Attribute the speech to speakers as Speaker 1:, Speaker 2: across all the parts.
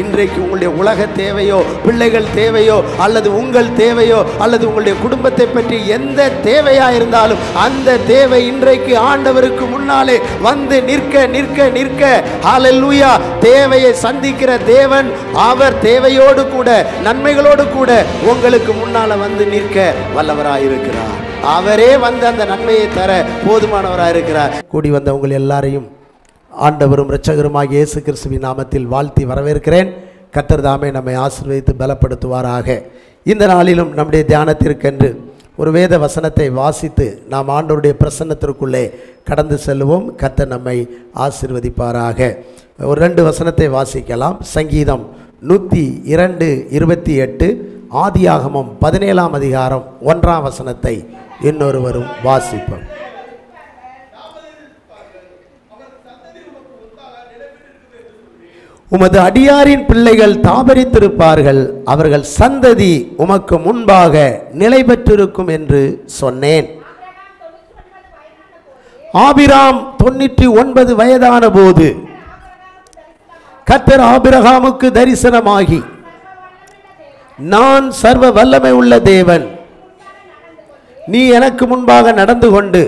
Speaker 1: இன்றைக்கு உங்களுடைய உலக தேவையோ, பிள்ளைகள் தேவையோ, அல்லது உங்கள் தேவையோ, அல்லது உங்களுடைய குடும்பத்தை பற்றி எந்த தேவையா இருந்தாலும் அந்த தேவை இன்றைக்கு ஆண்டவருக்கு முன்னாலே வந்து நிற்க நிற்க நிற்க ஹல்லேலூயா. தேவையை சந்திக்கிற தேவன் அவர் தேவையோடு கூட நன்மைகளோடு கூட உங்களுக்கு முன்னால வந்து நிற்க வல்லவராயிருக்கிறார். அவரே வந்து அந்த நன்மையை தர போதுமானவராயிருக்கிறார். கூடி வந்த உங்கள் எல்லாரையும் ஆண்டவரும் இரட்சகருமாகிய இயேசு கிறிஸ்துவின் நாமத்தில் வாழ்த்தி வரவேற்கிறேன். கர்த்தர் தாமே நம்மை ஆசீர்வதித்து பலப்படுத்துவாராக. இந்த நாளிலும் நம்முடைய தியானத்திற்கென்று ஒரு வேத வசனத்தை வாசித்து நாம் ஆண்டவருடைய பிரசன்னத்திற்குள்ளே கடந்து செல்வோம். கர்த்தர் நம்மை ஆசீர்வதிப்பாராக. ஒரு 2 வசனத்தை வாசிக்கலாம். சங்கீதம் 102:28, ஆதியாகமம் 17ஆம் அதிகாரம் 1ஆம் வசனத்தை இன்னொருவரும் வாசிப்போம். உமது அடியாரின் பிள்ளைகள் தாபரித்திருப்பார்கள், அவர்கள் சந்ததி உமக்கு முன்பாக நிலை பெற்றிருக்கும் என்று சொன்னேன். ஆபிராம் 99 வயதான போது கர்த்தர் ஆபிரகாமுக்கு தரிசனமாகி, நான் சர்வ வல்லமை உள்ள தேவன், நீ எனக்கு முன்பாக நடந்து கொண்டு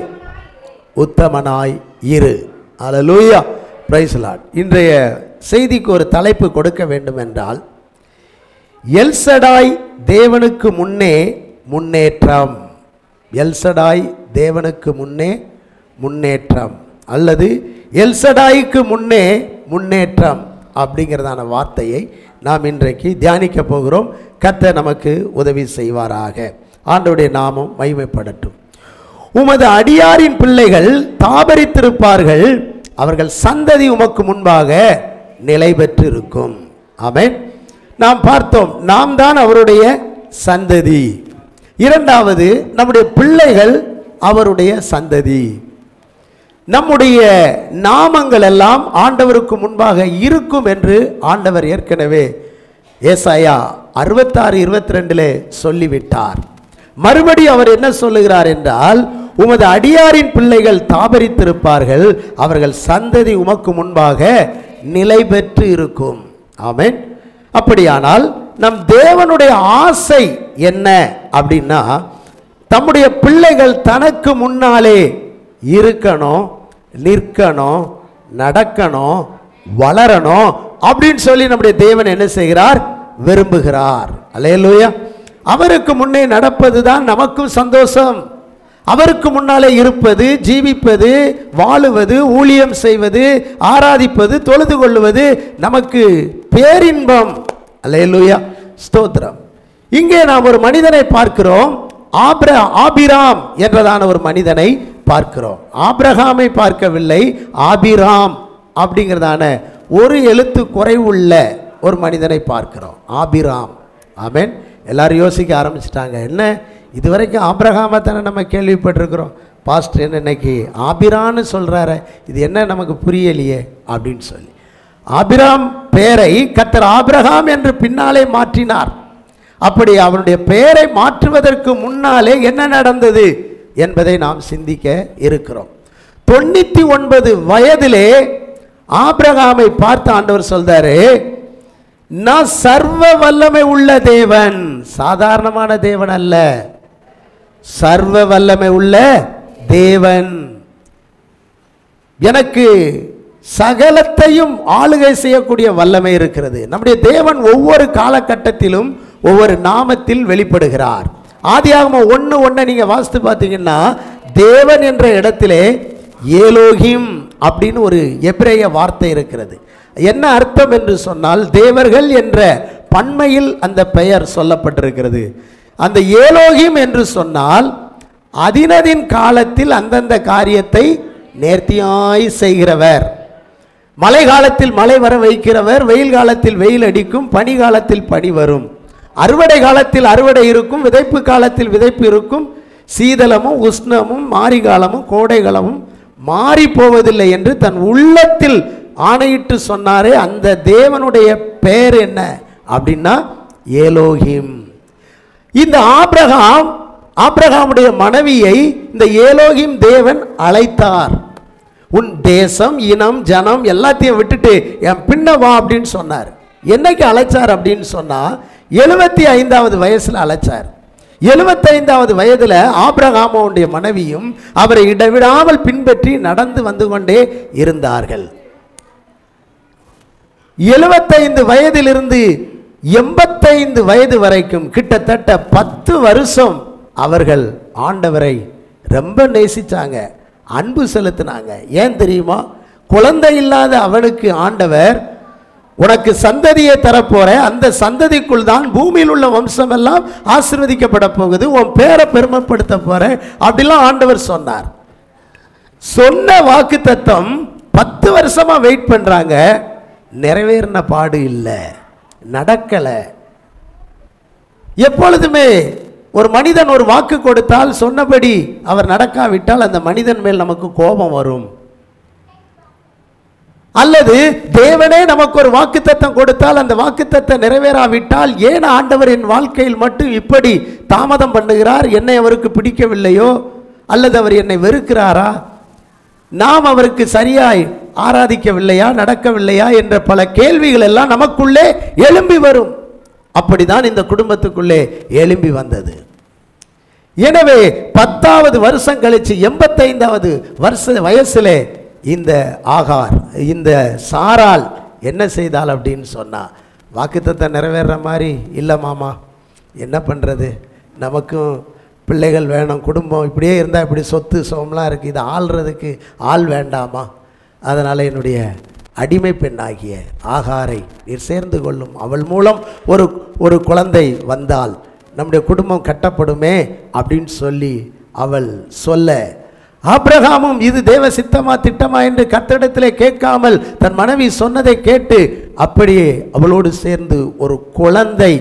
Speaker 1: உத்தமனாய் இரு. அல்லேலூயா, பிரைஸ் லார்ட். இன்றைய செய்திக்கு ஒரு தலைப்பு கொடுக்க வேண்டும் என்றால், எல்சடாய் தேவனுக்கு முன்னே முன்னேற்றம். எல்சடாய் தேவனுக்கு முன்னே முன்னேற்றம் அல்லது எல்சடாய்க்கு முன்னே முன்னேற்றம் அப்படிங்கிறதான வார்த்தையை நாம் இன்றைக்கு தியானிக்க போகிறோம். கர்த்தர் நமக்கு உதவி செய்வாராக. ஆண்டவருடைய நாமம் மகிமைப்படட்டும். உமது அடியாரின் பிள்ளைகள் தாபரித்திருப்பார்கள், அவர்கள் சந்ததி உமக்கு முன்பாக நிலை பெற்று இருக்கும். ஆமென். நாம் பார்த்தோம், நாம் தான் அவருடைய சந்ததி. இரண்டாவது, நம்முடைய பிள்ளைகள் அவருடைய சந்ததி. நம்முடைய நாமங்கள் எல்லாம் ஆண்டவருக்கு முன்பாக இருக்கும் என்று ஆண்டவர் ஏற்கனவே ஏசாயா 66:22 சொல்லிவிட்டார். மறுபடி அவர் என்ன சொல்லுகிறார் என்றால், உமது அடியாரின் பிள்ளைகள் தாபரித்திருப்பார்கள், அவர்கள் சந்ததி உமக்கு முன்பாக நிலை பெற்று இருக்கும். ஆமென். அப்படியானால் நம் தேவனுடைய ஆசை என்ன அப்படின்னா, தம்முடைய பிள்ளைகள் தனக்கு முன்னாலே இருக்கணும், நிற்கணும், நடக்கணும், வளரணும் அப்படின்னு சொல்லி நம்முடைய தேவன் என்ன செய்கிறார்? விரும்புகிறார். அல்லேலூயா. அவருக்கு முன்னே நடப்பது தான் நமக்கும் சந்தோஷம். அவருக்கு முன்னாலே இருப்பது, ஜீவிப்பது, வாழுவது, ஊழியம் செய்வது, ஆராதிப்பது, தொழுது கொள்வது நமக்கு பேரின்பம். அல்லேலூயா, ஸ்தோத்திரம். இங்கே நாம் ஒரு மனிதனை பார்க்கிறோம். ஆபிராம் என்றதான ஒரு மனிதனை பார்க்கிறோம். ஆபிரகாமை பார்க்கவில்லை, ஆபிராம் அப்படிங்கிறதான ஒரு எழுத்து குறைவுள்ள ஒரு மனிதனை பார்க்கிறோம். ஆபிராம். ஆமென். எல்லாரும் யோசிக்க ஆரம்பிச்சிட்டாங்க, என்ன இதுவரைக்கும் ஆபிரகாமை தானே நம்ம கேள்விப்பட்டிருக்கிறோம், பாஸ்டர் என்ன இன்னைக்கு ஆபிரான்னு சொல்கிறாரு, இது என்ன நமக்கு புரியலையே அப்படின்னு சொல்லி ஆபிராம் பெயரை கர்த்தர் ஆபிரகாம் என்று பின்னாலே மாற்றினார். அப்படி அவனுடைய பெயரை மாற்றுவதற்கு முன்னாலே என்ன நடந்தது என்பதை நாம் சிந்திக்க இருக்கிறோம். 99 வயதிலே ஆபிரகாமை பார்த்து ஆண்டவர் சொல்றாரு, நான் சர்வ வல்லமை உள்ள தேவன். சாதாரணமான தேவன் அல்ல, சர்வ வல்லமை உள்ள தேவன். எனக்கு சகலத்தையும் ஆளுகை செய்யக்கூடிய வல்லமை இருக்கிறது. நம்முடைய தேவன் ஒவ்வொரு காலகட்டத்திலும் ஒவ்வொரு நாமத்தில் வெளிப்படுகிறார். ஆதியாகமம் 1:1 நீங்க வாசித்து பார்த்தீங்கன்னா, தேவன் என்ற இடத்திலே ஏலோகிம் அப்படின்னு ஒரு எபிரேய வார்த்தை இருக்கிறது. என்ன அர்த்தம் என்று சொன்னால், தேவர்கள் என்ற பன்மையில் அந்த பெயர் சொல்லப்பட்டிருக்கிறது. அந்த ஏலோகிம் என்று சொன்னால் அதினதின் காலத்தில் அந்தந்த காரியத்தை நேர்த்தியாய் செய்கிறவர். மழை காலத்தில் மழை வர வைக்கிறவர், வெயில் காலத்தில் வெயில் அடிக்கும், பனி காலத்தில் பனி வரும், அறுவடை காலத்தில் அறுவடை இருக்கும், விதைப்பு காலத்தில் விதைப்பு இருக்கும், சீதளமும் உஷ்ணமும் மாரி காலமும் கோடை காலமும் மாறி போவதில்லை என்று தன் உள்ளத்தில் ஆணையிட்டு சொன்னாரே, அந்த தேவனுடைய பெயர் என்ன அப்படின்னா ஏலோகிம். இந்த ஆபிரகாமுடைய மனைவியை இந்த ஏலோகிம் தேவன் அழைத்தார். உன் தேசம், இனம், ஜனம் எல்லாத்தையும் விட்டுட்டு என் பின்ன வா அப்படின்னு சொன்னார். என்னைக்கு அழைச்சார் அப்படின்னு சொன்னா 75வது வயசுல அழைச்சார். 75வது வயதில் ஆபிரகாமுடைய மனைவியும் அவரை இடைவிடாமல் பின்பற்றி நடந்து வந்து கொண்டே இருந்தார்கள். 75 வயதிலிருந்து 85 வயது வரைக்கும் கிட்டத்தட்ட 10 வருஷம் அவர்கள் ஆண்டவரை ரொம்ப நேசிச்சாங்க, அன்பு செலுத்தினாங்க. ஏன் தெரியுமா? குழந்தை இல்லாத அவனுக்கு ஆண்டவர், உனக்கு சந்ததியை தரப்போற, அந்த சந்ததிக்குள் தான் பூமியில் உள்ள வம்சம் எல்லாம் ஆசீர்வதிக்கப்பட போகுது, உன் பேரை பெருமைப்படுத்த போற அப்படிலாம் ஆண்டவர் சொன்னார். சொன்ன வாக்கு தத்தம் 10 வருஷமா வெயிட் பண்றாங்க, நிறைவேறின பாடு இல்லை, நடக்கல. எப்பொழுதுமே ஒரு மனிதன் ஒரு வாக்கு கொடுத்தால் சொன்னபடி அவர் நடக்காவிட்டால் அந்த மனிதன் மேல் நமக்கு கோபம் வரும். அல்லது தேவனே நமக்கு ஒரு வாக்குத்தத்தம் கொடுத்தால் அந்த வாக்குத்தத்தம் நிறைவேறாவிட்டால் ஏன் ஆண்டவர் என் வாழ்க்கையில் மட்டும் இப்படி தாமதம் பண்ணுகிறார், என்னை அவருக்கு பிடிக்கவில்லையோ அல்லது அவர் என்னை வெறுக்கிறாரா, நாம் அவருக்கு சரியாய் ஆராதிக்கவில்லையா, நடக்கவில்லையா என்ற பல கேள்விகள் எல்லாம் நமக்குள்ளே எழும்பி வரும். அப்படிதான் இந்த குடும்பத்துக்குள்ளே எழும்பி வந்தது. எனவே 10வது வருஷம் கழிச்சு 85வது வயசிலே இந்த ஆகார், இந்த சாராள் என்ன செய்தாள் அப்படின்னு சொன்னா, வாக்குத்தத்தை நிறைவேற மாதிரி இல்லை மாமா, என்ன பண்ணுறது, நமக்கும் பிள்ளைகள் வேணும், குடும்பம் இப்படியே இருந்தால் இப்படி சொத்து சோம்லாம் இருக்குது, இதை ஆள்றதுக்கு ஆள் வேண்டாமா, அதனால் என்னுடைய அடிமை பெண்ணாகிய ஆகாரை நீர் சேர்ந்து கொள்ளும், அவள் மூலம் ஒரு குழந்தை வந்தால் நம்முடைய குடும்பம் கட்டப்படுமே அப்படின்னு சொல்லி அவள் சொல்ல, ஆபிரகாமும் இது தேவ சித்தமா திட்டமா என்று கர்த்தரிடத்திலே கேட்காமல் தன் மனைவி சொன்னதை கேட்டு அப்படியே அவளோடு சேர்ந்து ஒரு குழந்தை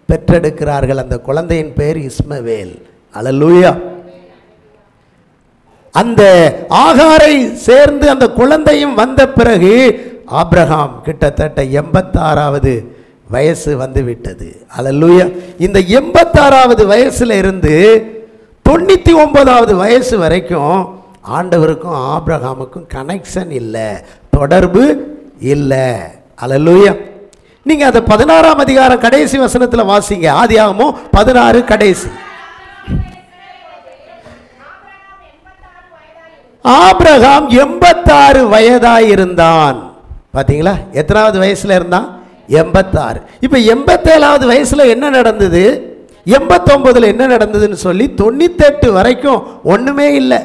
Speaker 1: பெற்றெடுக்கிறார்கள். அந்த குழந்தையின் பெயர் இஸ்மவேல். அல்லேலூயா. அந்த ஆகாரை சேர்ந்து அந்த குழந்தையும் வந்த பிறகு ஆபிரகாம் கிட்டத்தட்ட 86வது வயசு வந்து விட்டது. அல்லேலூயா. இந்த 86வது வயசுல இருந்து 99வது வயசு வரைக்கும் ஆண்டவருக்கும் ஆபிரகாமுக்கும் கனெக்ஷன் இல்லை, தொடர்பு இல்லை. அல்லேலூயா. நீங்க அந்த 16ஆம் அதிகாரம் கடைசி வசனத்தில் வாசிங்க. ஆதியாகமம் 16 கடைசி. ஆபிரகாம் 86 வயதாய் இருந்தான். பாத்தீங்களா, எத்தனாவது வயசுல இருந்தான்? 86. இப்ப 87வது வயசுல என்ன நடந்தது, 89ல் என்ன நடந்ததுன்னு சொல்லி 98 வரைக்கும் ஒண்ணுமே இல்லை.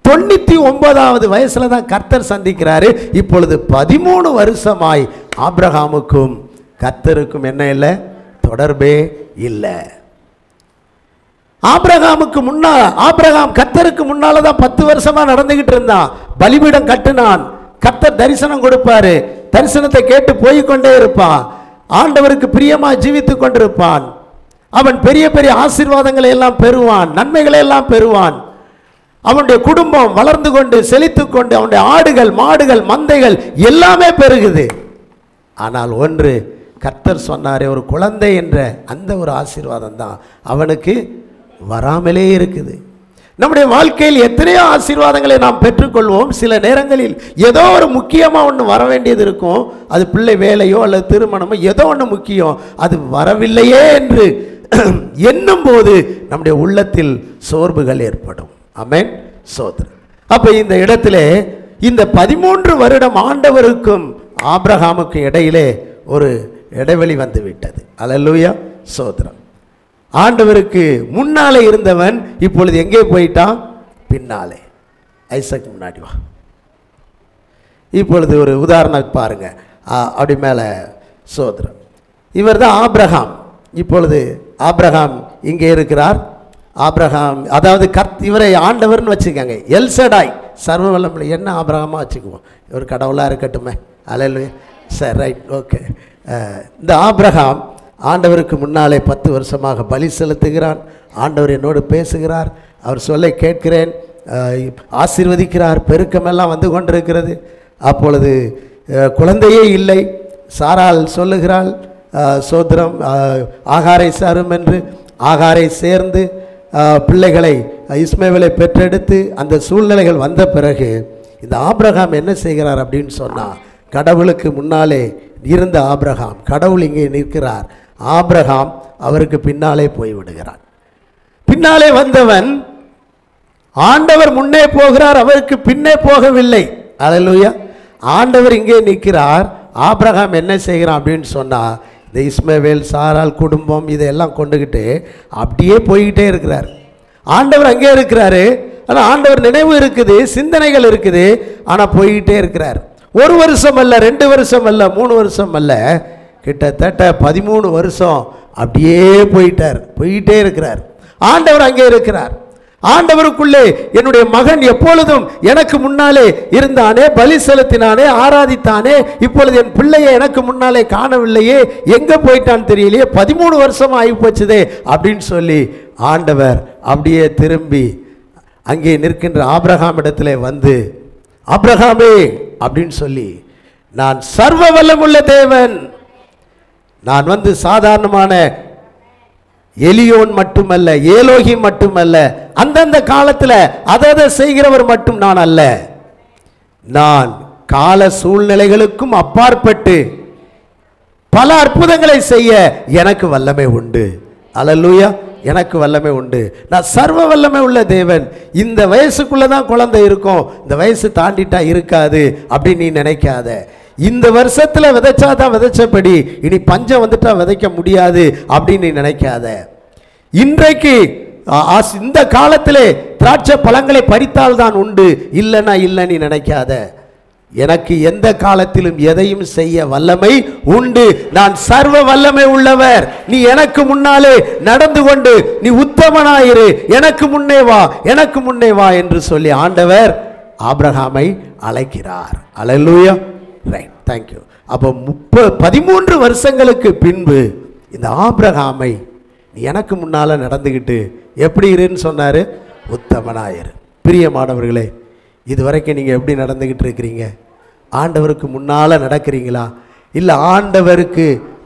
Speaker 1: 99வது வயசுல தான் கர்த்தர் சந்திக்கிறாரு. இப்பொழுது 13 வருஷமாய் ஆபிரகாமுக்கும் கர்த்தருக்கும் என்ன இல்லை, தொடர்பே இல்லை. ஆபிரகாமுக்கு முன்னால், ஆபிரகாம் கர்த்தருக்கு முன்னாலதான் 10 வருஷமா நடந்துகிட்டு இருந்தான். பலிபீடம் கட்டினான், கர்த்தர் தரிசனம் கொடுப்பாரு, தரிசனத்தை கேட்டு போய்கொண்டே இருப்பான், ஆண்டவருக்கு பிரியமா ஜீவித்துக் கொண்டிருப்பான், அவன் பெரிய பெரிய ஆசீர்வாதங்களை எல்லாம் பெறுவான், நன்மைகளை எல்லாம் பெறுவான். அவனுடைய குடும்பம் வளர்ந்து கொண்டு செழித்துக் கொண்டு அவனுடைய ஆடுகள் மாடுகள் மந்தைகள் எல்லாமே பெருகுது. ஆனால் ஒன்று, கர்த்தர் சொன்னாரே, ஒரு குழந்தை என்ற அந்த ஒரு ஆசீர்வாதம் தான் அவனுக்கு வராமலே இருக்குது. நம்முடைய வாழ்க்கையில் எத்தனையோ ஆசீர்வாதங்களை நாம் பெற்றுக்கொள்வோம். சில நேரங்களில் ஏதோ ஒரு முக்கியமாக ஒன்று வர வேண்டியது இருக்கும், அது பிள்ளை வேலையோ அல்லது திருமணமோ ஏதோ ஒன்று முக்கியம், அது வரவில்லையே என்று எண்ணும் போது நம்முடைய உள்ளத்தில் சோர்வுகள் ஏற்படும். ஆமென், சோதரன். அப்ப இந்த இடத்திலே இந்த 13 வருடம் ஆண்டவருக்கும் ஆபிரகாமுக்கும் இடையிலே ஒரு இடைவெளி வந்து விட்டது. அல்லேலூயா, சோதரன். ஆண்டவருக்கு முன்னாலே இருந்தவன் இப்பொழுது எங்கே போயிட்டான்? பின்னாலே. ஐசக் முன்னாடி வா. இப்பொழுது ஒரு உதாரணம் பாருங்க. அப்படி மேலே சோதரன், இவர் தான் ஆபிரகாம். இப்பொழுது ஆபிரகாம் இங்கே இருக்கிறார். ஆபிரகாம் அதாவது இவரை ஆண்டவர்னு வச்சுக்கோங்க, எல்சடாய், சர்வ வல்லமை. என்ன ஆபிரகாமா வச்சுக்குவோம், இவர் கடவுளாக இருக்கட்டுமே. அல்லேலூயா. சரி, ரைட், ஓகே. இந்த ஆபிரகாம் ஆண்டவருக்கு முன்னாலே 10 வருஷமாக பலி செலுத்துகிறான். ஆண்டவர் என்னோடு பேசுகிறார், அவர் சொல்லை கேட்கிறேன், ஆசீர்வதிக்கிறார், பெருக்கமெல்லாம் வந்து கொண்டிருக்கிறது. அப்பொழுது குழந்தையே இல்லை. சாராள் சொல்லுகிறாள், சோத்திரம், ஆகாரை சாரும் என்று. ஆகாரை சேர்ந்து பிள்ளைகளை இஸ்மவேலை பெற்றெடுத்து அந்த சூழ்நிலைகள் வந்த பிறகு இந்த ஆபிரகாம் என்ன செய்கிறார் அப்படின்னு சொன்னால், கடவுளுக்கு முன்னாலே இருந்த ஆபிரகாம், கடவுள் இங்கே நிற்கிறார். ஆபிரகாம் அவருக்கு பின்னாலே போய்விடுகிறான். பின்னாலே வந்தவன் ஆண்டவர் முன்னே போகிறார், அவருக்கு பின்னே போகவில்லை. அல்லேலூயா. ஆண்டவர் இங்கே நிற்கிறார். ஆபிரகாம் என்ன செய்கிறான் அப்படின்னு சொன்னால், இந்த இஸ்மவேல் சாரால் குடும்பம் இதையெல்லாம் கொண்டுகிட்டு அப்படியே போய்கிட்டே இருக்கிறார். ஆண்டவர் அங்கே இருக்கிறாரு. ஆனால் ஆண்டவர் நினைவு இருக்குது, சிந்தனைகள் இருக்குது, ஆனால் போய்கிட்டே இருக்கிறார். 1 வருஷம் அல்ல, 2 வருஷம் அல்ல, 3 வருஷம் அல்ல, கிட்டத்தட்ட 13 வருஷம் அப்படியே போயிட்டே இருக்கிறார். ஆண்டவர் அங்கே இருக்கிறார். ஆண்டவருக்குள்ளே என்னுடைய மகன் எப்பொழுதும் எனக்கு முன்னாலே இருந்தானே, பலி செலுத்தினானே, ஆராதித்தானே, இப்பொழுது என் பிள்ளையை எனக்கு முன்னாலே காணவில்லையே, எங்கே போயிட்டான்னு தெரியலையே, 13 வருஷம் ஆகி போச்சுதே அப்படின்னு சொல்லி ஆண்டவர் அப்படியே திரும்பி அங்கே நிற்கின்ற ஆபிரகாம் இடத்திலே வந்து, ஆபிரகாமே அப்படின்னு சொல்லி, நான் சர்வ வல்லமுள்ள தேவன், நான் வந்து சாதாரணமான எலியோன் மட்டுமல்ல, ஏலோகி மட்டுமல்ல, அந்தந்த காலத்தில் அதை செய்கிறவர் மட்டும் நான் அல்ல, நான் கால சூழ்நிலைகளுக்கும் அப்பாற்பட்டு பல அற்புதங்களை செய்ய எனக்கு வல்லமை உண்டு. அல்லேலூயா. எனக்கு வல்லமை உண்டு. நான் சர்வ வல்லமை உள்ள தேவன். இந்த வயசுக்குள்ள தான் குழந்தை இருக்கும், இந்த வயசு தாண்டிட்டா இருக்காது அப்படின்னு நீ நினைக்காத. இந்த வருஷத்துல விதைச்சாதான் விதைச்சபடி இனி பஞ்சம் வந்துட்டா விதைக்க முடியாது அப்படின்னு நீ நினைக்காத. இன்றைக்கு இந்த காலத்திலே திராட்சை பழங்களை பறித்தால் தான் உண்டு, இல்லைன்னா இல்லை நீ நினைக்காத. எனக்கு எந்த காலத்திலும் எதையும் செய்ய வல்லமை உண்டு. நான் சர்வ வல்லமை உள்ளவர். நீ எனக்கு முன்னாலே நடந்து கொண்டு நீ உத்தமனாயிரு, எனக்கு முன்னே வா, எனக்கு முன்னே வா என்று சொல்லி ஆண்டவர் ஆபிரகாமை அழைக்கிறார். அல்லேலூயா. Right, thank you. அப்போ 13 வருஷங்களுக்கு பின்பு இந்த ஆபிரகாமை நீ எனக்கு முன்னால நடந்துக்கிட்டு எப்படி இருன்னு சொன்னாரு? உத்தமனாயிரு. பிரியமானவர்களே, இதுவரைக்கும் நீங்கள் எப்படி நடந்துக்கிட்டு இருக்கிறீங்க? ஆண்டவருக்கு முன்னால் நடக்கிறீங்களா, இல்லை ஆண்டவருக்கு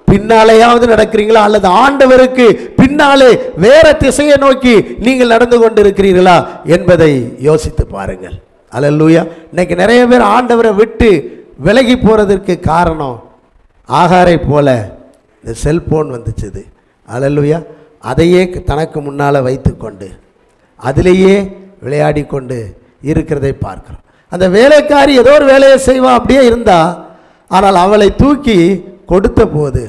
Speaker 1: பின்னாலேயாவது நடக்கிறீங்களா, அல்லது ஆண்டவருக்கு பின்னாலே வேற திசையை நோக்கி நீங்கள் நடந்து கொண்டு இருக்கிறீர்களா என்பதை யோசித்து பாருங்கள். அல்லேலூயா. இன்னைக்கு நிறைய பேர் ஆண்டவரை விட்டு விலகி போகிறதுக்கு காரணம் ஆகாரை போல இந்த செல்போன் வந்துச்சுது. அல்லேலூயா. அதையே தனக்கு முன்னால் வைத்து கொண்டு அதிலேயே விளையாடி கொண்டு இருக்கிறதை பார்க்கிறோம். அந்த வேலைக்காரி ஏதோ ஒரு வேலையை செய்வா, அப்படியே இருந்தா. ஆனால் அவளை தூக்கி கொடுத்த போது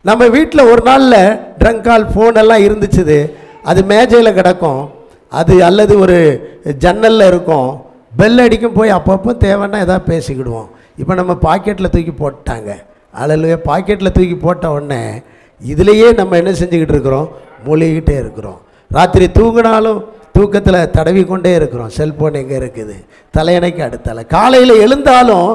Speaker 1: நம்ம வீட்டில் ஒரு நாளில் ட்ரங்கால் ஃபோன் எல்லாம் இருந்துச்சுது. அது மேஜையில் கிடக்கும், அது அல்லது ஒரு ஜன்னலில் இருக்கும், பெல் அடிக்கும், போய் அப்பப்போ தேவைன்னா எதாவது பேசிக்கிடுவோம். இப்போ நம்ம பாக்கெட்டில் தூக்கி போட்டாங்க. அல்லேலூயா. பாக்கெட்டில் தூக்கி போட்ட உடனே இதிலையே நம்ம என்ன செஞ்சுக்கிட்டு இருக்கிறோம்? மூழ்கிக்கிட்டே இருக்கிறோம். ராத்திரி தூங்கினாலும் தூக்கத்தில் தடவி கொண்டே இருக்கிறோம். செல்ஃபோன் எங்கே இருக்குது? தலையணைக்கு அடுத்தால. காலையில் எழுந்தாலும்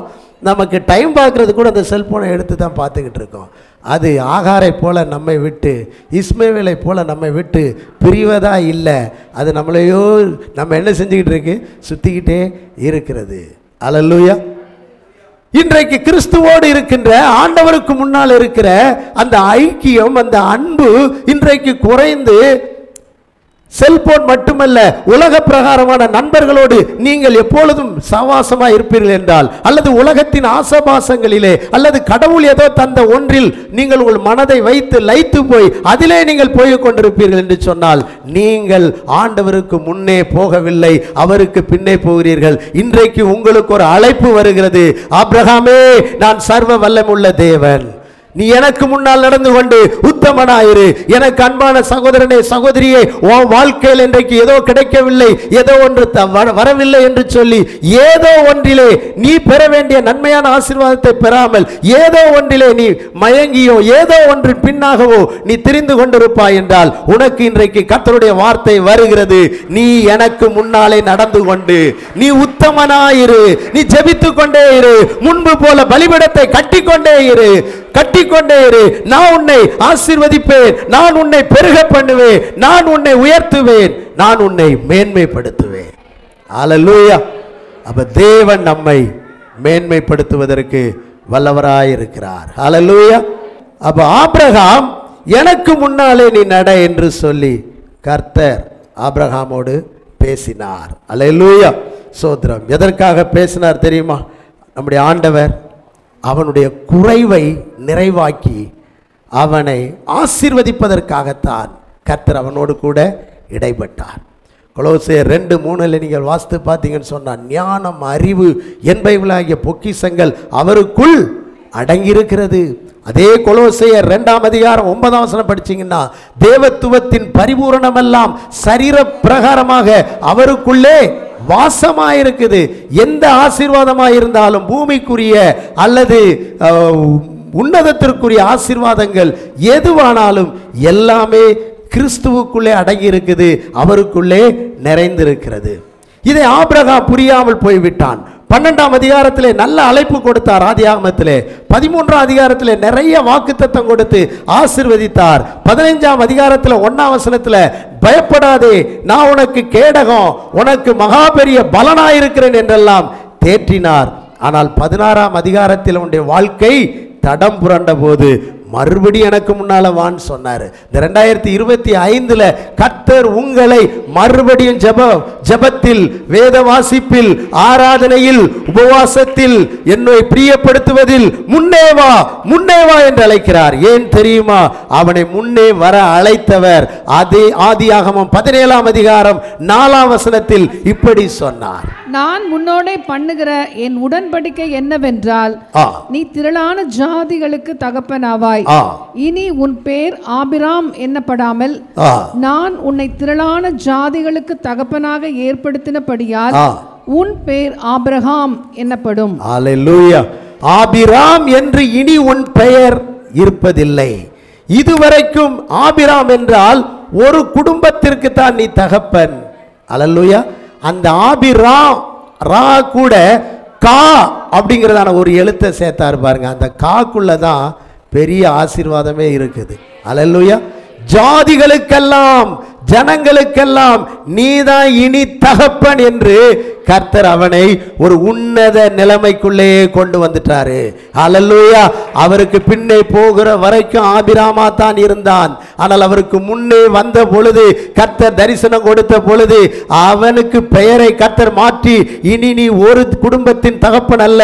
Speaker 1: நமக்கு டைம் பார்க்குறது கூட அந்த செல்ஃபோனை எடுத்து தான் பார்த்துக்கிட்டு இருக்கோம். அது ஆகாரை போல் நம்மை விட்டு, இஸ்மவேலை போல் நம்மை விட்டு பிரிவதா இல்லை. அது நம்மளையோ நம்ம என்ன செஞ்சுக்கிட்டு இருக்கு? சுற்றிக்கிட்டே இருக்கிறது. அல்லேலூயா. இன்றைக்கு கிறிஸ்துவோடு இருக்கின்ற, ஆண்டவருக்கு முன்னால் இருக்கிற அந்த ஐக்கியம், அந்த அன்பு இன்றைக்கு குறைந்து, செல்போன் மட்டுமல்ல, உலக பிரகாரமான நண்பர்களோடு நீங்கள் எப்பொழுதும் சவாசமாக இருப்பீர்கள் என்றால், அல்லது உலகத்தின் ஆசபாசங்களிலே, அல்லது கடவுள் ஏதோ தந்த ஒன்றில் நீங்கள் உங்கள் மனதை வைத்து லயித்து போய் அதிலே நீங்கள் போய் கொண்டிருப்பீர்கள் என்று சொன்னால், நீங்கள் ஆண்டவருக்கு முன்னே போகவில்லை, அவருக்கு பின்னே போகிறீர்கள். இன்றைக்கு உங்களுக்கு ஒரு அழைப்பு வருகிறது. ஆபிரகாமே, நான் சர்வ வல்லமுள்ள தேவன், நீ எனக்கு முன்னால் நடந்து கொண்டு உத்தமனாயிரு. எனக்கு அன்பான சகோதரனே, சகோதரியே, உன் வாழ்க்கையில் இன்றைக்கு ஏதோ கிடைக்கவில்லை, ஏதோ ஒன்று வரவில்லை என்று சொல்லி ஏதோ ஒன்றிலே நீ பெற வேண்டிய நன்மையான ஆசீர்வாதத்தை பெறாமல் ஏதோ ஒன்றிலே நீ மயங்கியோ ஏதோ ஒன்று பின்னாகவோ நீ திரிந்து கொண்டிருப்பாய் என்றால், உனக்கு இன்றைக்கு கர்த்தருடைய வார்த்தை வருகிறது. நீ எனக்கு முன்னாலே நடந்து கொண்டு நீ உத்தமனாயிரு. நீ ஜெபித்துக் கொண்டே இரு. முன்பு போல பலிபீடத்தை கட்டிக்கொண்டே இரு, கட்டிக்கொண்டே இரு. நான் உன்னை ஆசீர்வதிப்பேன், நான் உன்னை பெருக பண்ணுவேன், நான் உன்னை உயர்த்துவேன், நான் உன்னை மேன்மைப்படுத்துவேன். அல்லேலூயா. அப்ப தேவன் நம்மை மேன்மைப்படுத்துவதற்கு வல்லவராயிருக்கிறார். அல்லேலூயா. அப்ப ஆபிரகாம் எனக்கு முன்னாலே நீ நட என்று சொல்லி கர்த்தர் ஆபிரகாமோடு பேசினார். அல்லேலூயா. சோத்திரம். எதற்காக பேசினார் தெரியுமா? நம்முடைய ஆண்டவர் அவனுடைய குறைவை நிறைவாக்கி அவனை ஆசீர்வதிப்பதற்காகத்தான் கர்த்தர் அவனோடு கூட இடைப்பட்டார். கொலோசியர் 2:3 நீங்கள் வாசித்து பார்த்தீங்கன்னு சொன்னால், ஞானம் அறிவு என்பவைகளாகிய பொக்கிஷங்கள் அவருக்குள் அடங்கியிருக்கிறது. அதே கொலோசியர் 2:9 படிச்சீங்கன்னா, தேவத்துவத்தின் பரிபூரணமெல்லாம் சரீர பிரகாரமாக அவருக்குள்ளே வாசமாயிருக்குது. எந்த ஆசீர்வாதமாக இருந்தாலும், பூமிக்குரிய அல்லது உன்னதத்திற்குரிய ஆசீர்வாதங்கள் எதுவானாலும் எல்லாமே கிறிஸ்துவுக்குள்ளே அடங்கி இருக்குது, அவருக்குள்ளே நிறைந்திருக்கிறது. இதை ஆபிரகாம் புரியாமல் போய்விட்டான். 12ஆம் அதிகாரத்திலே நல்ல அழைப்பு கொடுத்தார். ஆதியாகமத்திலே 13ஆம் அதிகாரத்திலே நிறைய வாக்குத்தத்தம் கொடுத்து ஆசீர்வதித்தார். 15ஆம் அதிகாரத்தில் 1ஆம் வசனத்தில் பயப்படாதே, நான் உனக்கு கேடகம், உனக்கு மகா பெரிய பலனாயிருக்கிறேன் என்றெல்லாம் தேற்றினார். ஆனால் 16ஆம் அதிகாரத்தில் உன்னுடைய வாழ்க்கை தடம் புரண்ட போது மறுபடி எனக்கு முன்னால வான்னு சொன்னார். இந்த 2025 கர்த்தர் உங்களை மறுபடியும் ஜெபத்தில், வேத வாசிப்பில், ஆராதனையில், உபவாசத்தில், என்னை பிரியப்படுத்துவதில் முன்னே வா என்று அழைக்கிறார். ஏன் தெரியுமா? அவனை முன்னே வர அழைத்தவர் அதே ஆதியாகமம் 17ஆம் அதிகாரம் 4ஆம் வசனத்தில் இப்படி சொன்னார்,
Speaker 2: நான் முன்னோடே பண்ணுகிற என் உடன்படிக்கை என்னவென்றால், நீ திரளான ஜாதிகளுக்கு தகப்பனாவாய். இனி உன் பேர் ஆபிராம் என்னப்படாமல் நான் உன்னை திரளான ஜாதிகளுக்கு தகப்பனாக ஏற்படுத்தினபடியால் உன் பேர் ஆபிரகாம் என்னப்படும்.
Speaker 1: அல்லேலூயா. ஆபிராம் என்று இனி உன் பெயர் இருப்பதில்லை. இதுவரைக்கும் ஆபிராம் என்றால் ஒரு குடும்பத்திற்கு தான் நீ தகப்பன். அல்லேலூயா. அந்த ஆபிராம் ரா கூட கா அப்படிங்கிறதான ஒரு எழுத்தை சேர்த்தாரு பாருங்க. அந்த காக்குள்ள தான் பெரிய ஆசீர்வாதமே இருக்குது. அல்லேலூயா. ஜாதிகளுக்கெல்லாம், ஜனங்களுக்கெல்லாம் நீதான் இனி தகப்பன் என்று கர்த்தர் அவனை ஒரு உன்னத நிலைமைக்குள்ளே கொண்டு வந்துட்டாரு. அல்லேலூயா. அவருக்கு பின்னே போகிற வரைக்கும் ஆபிராமா தான் இருந்தான். ஆனால் அவருக்கு முன்னே வந்த பொழுது, கர்த்தர் தரிசனம் கொடுத்த பொழுது, அவனுக்கு பெயரை கர்த்தர் மாற்றி, இனி நீ ஒரு குடும்பத்தின் தகப்பன் அல்ல,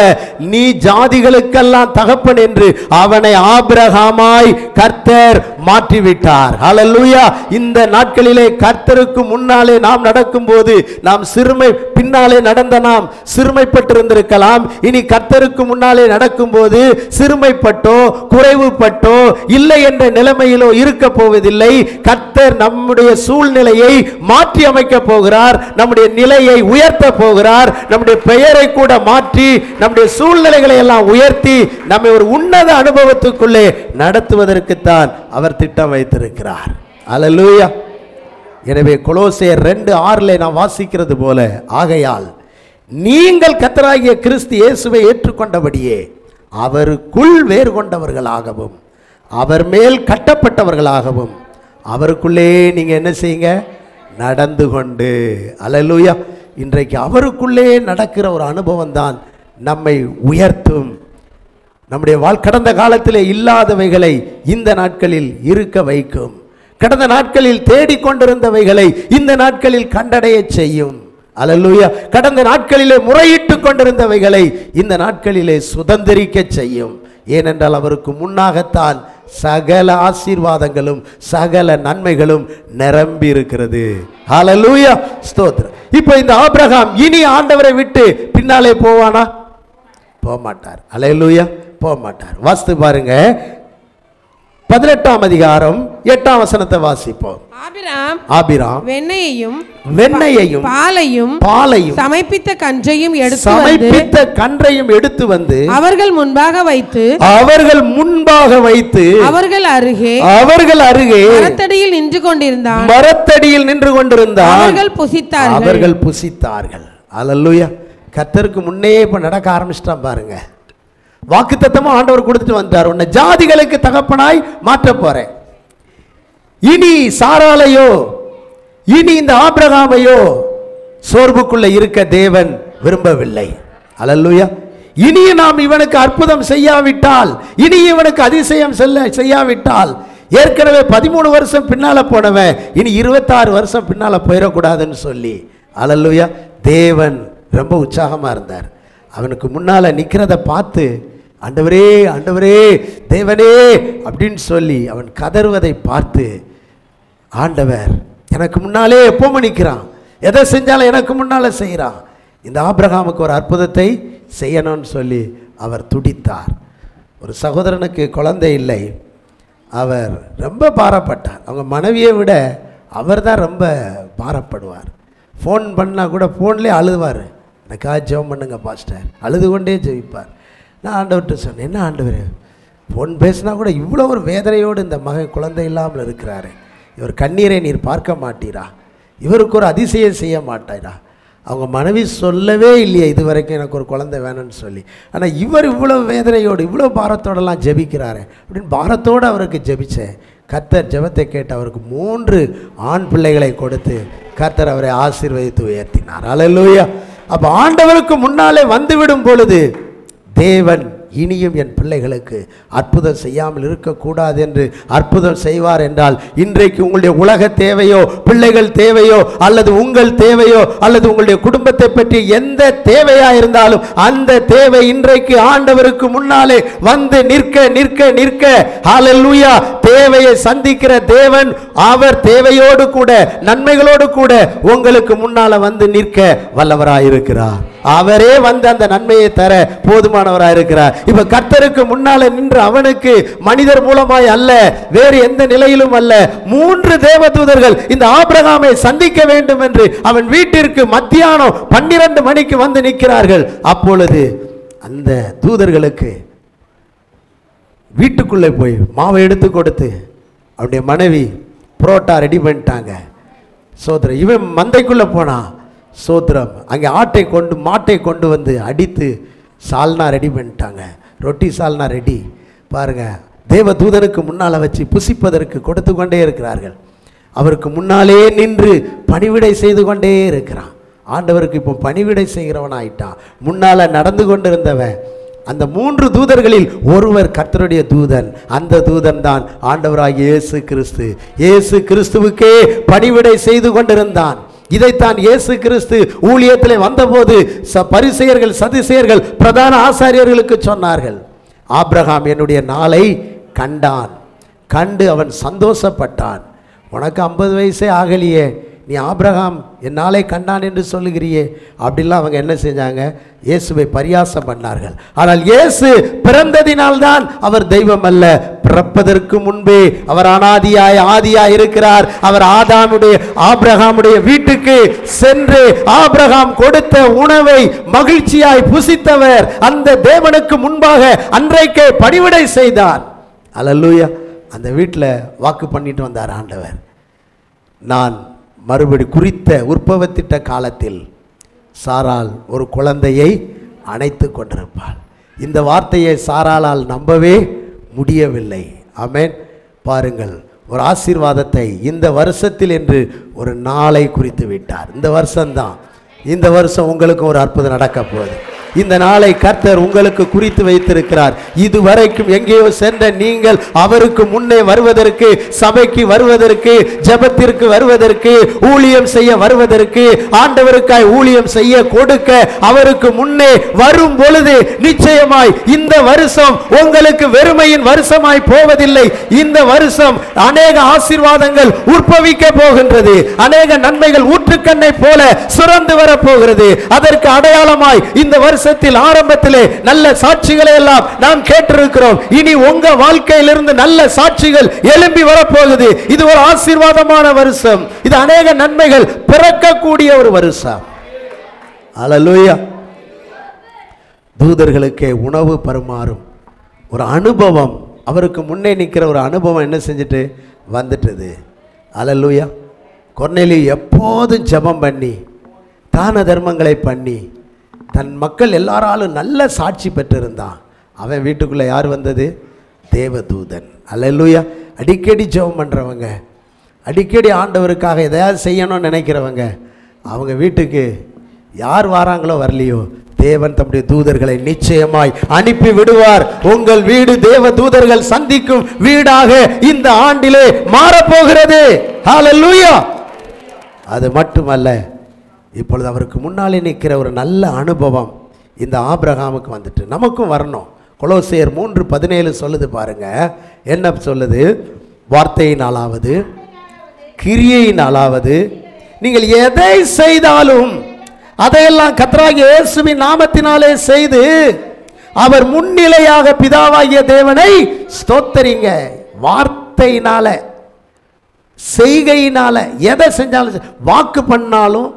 Speaker 1: நீ ஜாதிகளுக்கெல்லாம் தகப்பன் என்று அவனை ஆபிரகாமாய் கர்த்தர் மாற்றிவிட்டார். அல்லேலூயா. இந்த நாட்களிலே கர்த்தருக்கு முன்னாலே நாம் நடக்கும் போது, நாம் சிறுமை பின்னாலே நடந்த நாம் சிறுமைப்பட்டிருந்திருக்கலாம். இனி கர்த்தருக்கு முன்னாலே நடக்கும் போது சிறுமைப்பட்டோ குறைவுபட்டோ இல்லை என்ற நிலைமையிலோ இருக்க போவதில்லை. கர்த்தர் நம்முடைய சூழ்நிலையை மாற்றி அமைக்க போகிறார், நம்முடைய நிலையை உயர்த்த போகிறார், நம்முடைய பெயரை கூட மாற்றி நம்முடைய சூழ்நிலைகளை எல்லாம் உயர்த்தி நம்மை ஒரு உன்னத அனுபவத்துக்குள்ளே நடத்துவதற்குத்தான் அவர் திட்டம் வைத்திருக்கிறார். அல்லேலூயா. எனவே கொலோசியர் 2:6 நாம் வாசிக்கிறது போல, ஆகையால் நீங்கள் கர்த்தராகிய கிறிஸ்து இயேசுவை ஏற்றுக்கொண்டபடியே அவருக்குள் வேறு கொண்டவர்களாகவும் அவர் மேல் கட்டப்பட்டவர்களாகவும் அவருக்குள்ளே நீங்க என்ன செய்யுங்க? நடந்து கொண்டு. அல்லேலூயா. இன்றைக்கு அவருக்குள்ளே நடக்கிற ஒரு அனுபவம் தான் நம்மை உயர்த்தும். நம்முடைய கடந்த காலத்திலே இல்லாதவைகளை இந்த நாட்களில் இருக்க வைக்கும். கடந்த நாட்களில் தேடிக்கொண்டிருந்தவைகளை இந்த நாட்களில் கண்டடைய செய்யும். அல்லேலூயா. கடந்த நாட்களிலே முறையிட்டு கொண்டிருந்தவைகளை இந்த நாட்களிலே சுதந்திரிக்க செய்யும். ஏனென்றால் அவருக்கு முன்னாகத்தான் சகல ஆசீர்வாதங்களும் சகல நன்மைகளும் நிரம்பி இருக்கிறது. அல்லேலூயா. ஸ்தோத்திரம். இப்போ இந்த ஆபிரகாம் இனி ஆண்டவரை விட்டு பின்னாலே போவானா? போக மாட்டார். அல்லேலூயா. போக மாட்டார். வாசித்து பாருங்க, 18ஆம் அதிகாரம் 8ஆம் வசனத்தை வாசிப்போம். ஆபிராம் வெண்ணையையும் பாலையும்
Speaker 3: சமைப்பித்த கன்றையும்
Speaker 1: எடுத்து வந்து
Speaker 3: அவர்கள் முன்பாக வைத்து அவர்கள் அருகே மரத்தடியில் நின்று கொண்டிருந்தார்.
Speaker 1: அவர்கள் புசித்தார்கள். அல்லேலூயா. கர்த்தருக்கு முன்னே இப்ப நடக்க ஆரம்பிச்சிட்டான் பாருங்க. வாக்குத்தத்தமா ஆண்டவர் கொடுத்துட்டு வந்தார், உன்னை ஜாதிகளுக்கு தகப்பனாய் மாற்ற போறேன். இனி சாராளையோ இனி இந்த ஆபிரகாமையோ சோர்வுக்குள்ள இருக்க தேவன் விரும்பவில்லை. அல்லேலூயா. இனி நாம் இவனுக்கு அற்புதம் செய்யாவிட்டால், இனி இவனுக்கு அதிசயம் செய்யாவிட்டால், ஏற்கனவே 13 வருஷம் பின்னால போனவன் இனி 26 வருஷம் பின்னால போயிடக்கூடாதுன்னு சொல்லி, அல்லேலூயா, தேவன் ரொம்ப உற்சாகமா இருந்தார். அவனுக்கு முன்னால நிக்கிறத பார்த்து ஆண்டவரே ஆண்டவரே தேவனே அப்படின்னு சொல்லி அவன் கதறுவதை பார்த்து ஆண்டவர் எனக்கு முன்னாலே எப்போ நிற்கிறான், எதை செஞ்சாலும் எனக்கு முன்னால செய்கிறான், இந்த ஆபிரகாமுக்கு ஒரு அற்புதத்தை செய்யணும்னு சொல்லி அவர் துடித்தார். ஒரு சகோதரனுக்கு குழந்தை இல்லை, அவர் ரொம்ப பாரப்பட்டார். அவங்க மனைவியை விட அவர் தான் ரொம்ப பாரப்படுவார். ஃபோன் பண்ணால் கூட ஃபோன்லேயே அழுதுவார், எனக்காக ஜெபம் பண்ணுங்க பாஸ்டர், அழுது கொண்டே ஜெபிப்பார். நான் ஆண்டவர்கிட்ட சொன்னேன், என்ன ஆண்டவர் ஃபோன் பேசினா கூட இவ்வளோ ஒரு வேதனையோடு இந்த மகன் குழந்தை இல்லாமல் இருக்கிறாரு, இவர் கண்ணீரை நீர் பார்க்க மாட்டீரா, இவருக்கு ஒரு அதிசயம் செய்ய மாட்டாரா? அவங்க மனைவி சொல்லவே இல்லையே இது வரைக்கும் எனக்கு ஒரு குழந்தை வேணும்னு சொல்லி. ஆனால் இவர் இவ்வளோ வேதனையோடு இவ்வளோ பாரத்தோடலாம் ஜெபிக்கிறாரு அப்படின்னு பாரத்தோடு அவருக்கு ஜெபித்தேன். கர்த்தர் ஜெபத்தை கேட்டு அவருக்கு 3 ஆண் பிள்ளைகளை கொடுத்து கர்த்தர் அவரை ஆசீர்வதித்து உயர்த்தினார். அல்லேலூயா. அப்போ ஆண்டவருக்கு முன்னாலே வந்துவிடும் பொழுது தேவன் இனியும் என் பிள்ளைகளுக்கு அற்புதம் செய்யாமல் இருக்கக்கூடாது என்று அற்புதம் செய்வார் என்றால், இன்றைக்கு உங்களுடைய உலக தேவையோ பிள்ளைகள் தேவையோ அல்லது உங்கள் தேவையோ அல்லது உங்களுடைய குடும்பத்தை பற்றி எந்த தேவையா இருந்தாலும் அந்த தேவை இன்றைக்கு ஆண்டவருக்கு முன்னாலே வந்து நிற்க நிற்க நிற்க ஹல்லேலூயா, தேவையை சந்திக்கிற தேவன் அவர் தேவையோடு கூட நன்மைகளோடு கூட உங்களுக்கு முன்னால வந்து நிற்க வல்லவராயிருக்கிறார். அவரே வந்து அந்த நன்மையை தர போதுமானவராக இருக்கிறார். இப்ப கர்த்தருக்கு முன்னால நின்று அவனுக்கு மனிதர் மூலமாய் அல்ல, வேறு எந்த நிலையிலும் அல்ல, 3 தேவதூதர்கள் இந்த ஆபிரகாமை சந்திக்க வேண்டும் என்று அவன் வீட்டிற்கு மத்தியானம் 12 மணிக்கு வந்து நிற்கிறார்கள். அப்பொழுது அந்த தூதர்களுக்கு வீட்டுக்குள்ளே போய் மாவை எடுத்து கொடுத்து அவனுடைய மனைவி புரோட்டா ரெடி பண்ணிட்டாங்க. சோதரம் இவன் மந்தைக்குள்ள போனா சோத்திரம் அங்கே மாட்டை கொண்டு வந்து அடித்து சால்னா ரெடி பண்ணிட்டாங்க. ரொட்டி சால்னா ரெடி. பாருங்க, தேவ தூதனுக்கு முன்னால் வச்சு புசிப்பதற்கு கொடுத்து கொண்டே இருக்கிறார்கள். அவருக்கு முன்னாலே நின்று பணிவிடை செய்து கொண்டே இருக்கிறான். ஆண்டவருக்கு இப்போ பணிவிடை செய்கிறவன் ஆயிட்டான். முன்னால் நடந்து கொண்டிருந்தவன் அந்த 3 தூதர்களில் ஒருவர் கர்த்தருடைய தூதன். அந்த தூதன் தான் ஆண்டவராகிய இயேசு கிறிஸ்து. இயேசு கிறிஸ்துவுக்கே பணிவிடை செய்து கொண்டிருந்தான். இதைத்தான் இயேசு கிறிஸ்து ஊழியத்தில் வந்தபோது பரிசேயர்கள் சதுசேயர்கள் பிரதான ஆசாரியர்களுக்கு சொன்னார்கள், ஆபிரகாம் என்னுடைய நாளை கண்டான், கண்டு அவன் சந்தோஷப்பட்டான். உனக்கு 50 வயசே ஆகலையே, நீ ஆபிரகாம் என் நாளை கண்டான் என்று சொல்லுகிறியே. அப்படிலாம் அவங்க என்ன செஞ்சாங்க, இயேசுவை பரியாசம் பண்ணார்கள். ஆனால் இயேசு பிறந்ததினால்தான் அவர் தெய்வம் அல்ல, பிறப்பதற்கு முன்பே அவர் அனாதியாய் ஆதியாய் இருக்கிறார். அவர் ஆபிரகாமுடைய வீட்டுக்கு சென்று ஆபிரகாம் கொடுத்த உணவை மகிழ்ச்சியாய் புசித்தவர். அந்த தேவனுக்கு முன்பாக அன்றைக்கே பணிவிடை செய்தார். அல்லேலூயா. அந்த வீட்டில் வாக்கு பண்ணிட்டு வந்தார் ஆண்டவர், நான் மறுபடி குறித்த உற்பவத்திட்ட காலத்தில் சாராள் ஒரு குழந்தையை அணைத்து கொண்டிருப்பாள். இந்த வார்த்தையை சாராளால் நம்பவே முடியவில்லை. ஆமென். பாருங்கள், ஒரு ஆசீர்வாதத்தை இந்த வருஷத்தில் என்று ஒரு நாளை குறித்து விட்டார். இந்த வருஷம்தான், இந்த வருஷம் உங்களுக்கு ஒரு அற்புதம் நடக்க போகுது. இந்த நாளை கர்த்தர் உங்களுக்கு குறித்து வைத்திருக்கிறார். இதுவரைக்கும் எங்கேயோ சென்ற நீங்கள் அவருக்கு முன்னே வருவதற்கு, சபைக்கு வருவதற்கு, ஜெபத்திற்கு வருவதற்கு, ஊழியம் செய்ய வருவதற்கு, ஆண்டவருக்காய் ஊழியம் செய்ய கொடுக்க அவருக்கு முன்னே வரும் பொழுது நிச்சயமாய் இந்த வருஷம் உங்களுக்கு வெறுமையின் வருஷமாய் போவதில்லை. இந்த வருஷம் அநேக ஆசீர்வாதங்கள் உற்பவிக்க போகின்றது. அநேக நன்மைகள் ஊற்றுக்கண்ணை போல சுரந்து வர போகிறது. அதற்கு அடையாளமாய் இந்த வருஷத்தில் ஆரம்பத்திலே நல்ல சாட்சிகளை எல்லாம் நாம் கேட்டிருக்கிறோம். இனி உங்க வாழ்க்கையிலிருந்து நல்ல சாட்சிகள் எழும்பி வரப்போகுது. இது ஒரு ஆசீர்வாதமான வருஷம். இது அநேக நன்மைகள் பிறக்கக்கூடிய ஒரு வருஷம். அல்லேலூயா. தூதர்களுக்கே உணவு பரிமாறும் ஒரு அனுபவம், அவருக்கு முன்னே நிற்கிற ஒரு அனுபவம் என்ன செஞ்சுட்டு வந்துட்டது. அல்லேலூயா. கொர்நேலியு எப்போதும் ஜெபம் பண்ணி தான தர்மங்களை பண்ணி தன் மக்கள் எல்லாராலும் நல்ல சாட்சி பெற்றிருந்தான். அவன் வீட்டுக்குள்ளே யார் வந்தது? தேவதூதன். அல்லேலூயா. அடிக்கடி ஜெபம் பண்ணுறவங்க, அடிக்கடி ஆண்டவருக்காக எதையாவது செய்யணும்னு நினைக்கிறவங்க, அவங்க வீட்டுக்கு யார் வராங்களோ வரலையோ தேவன் தம்முடைய தூதர்களை நிச்சயமாய் அனுப்பி விடுவார். உங்கள் வீடு தேவ தூதர்கள் சந்திக்கும் வீடாக இந்த ஆண்டிலே மாறப்போகிறது. ஹல்லேலூயா. அது மட்டுமல்ல, இப்பொழுது அவருக்கு முன்னாலே நிற்கிற ஒரு நல்ல அனுபவம் இந்த ஆபிரகாமுக்கு வந்துட்டு நமக்கும் வரணும். கொலோசியர் 3:17 சொல்லுது பாருங்க. என்ன சொல்லுது? வார்த்தையினாலாவது கிரியையினாலாவது நீங்கள் எதை செய்தாலும் அதையெல்லாம் கர்த்தராகிய இயேசுவின் நாமத்தினாலே செய்து அவர் முன்னிலையாக பிதாவாகிய தேவனை ஸ்தோத்தரிங்க. வார்த்தையினால, செய்கையினால, எதை செஞ்சாலும், வாக்கு பண்ணாலும்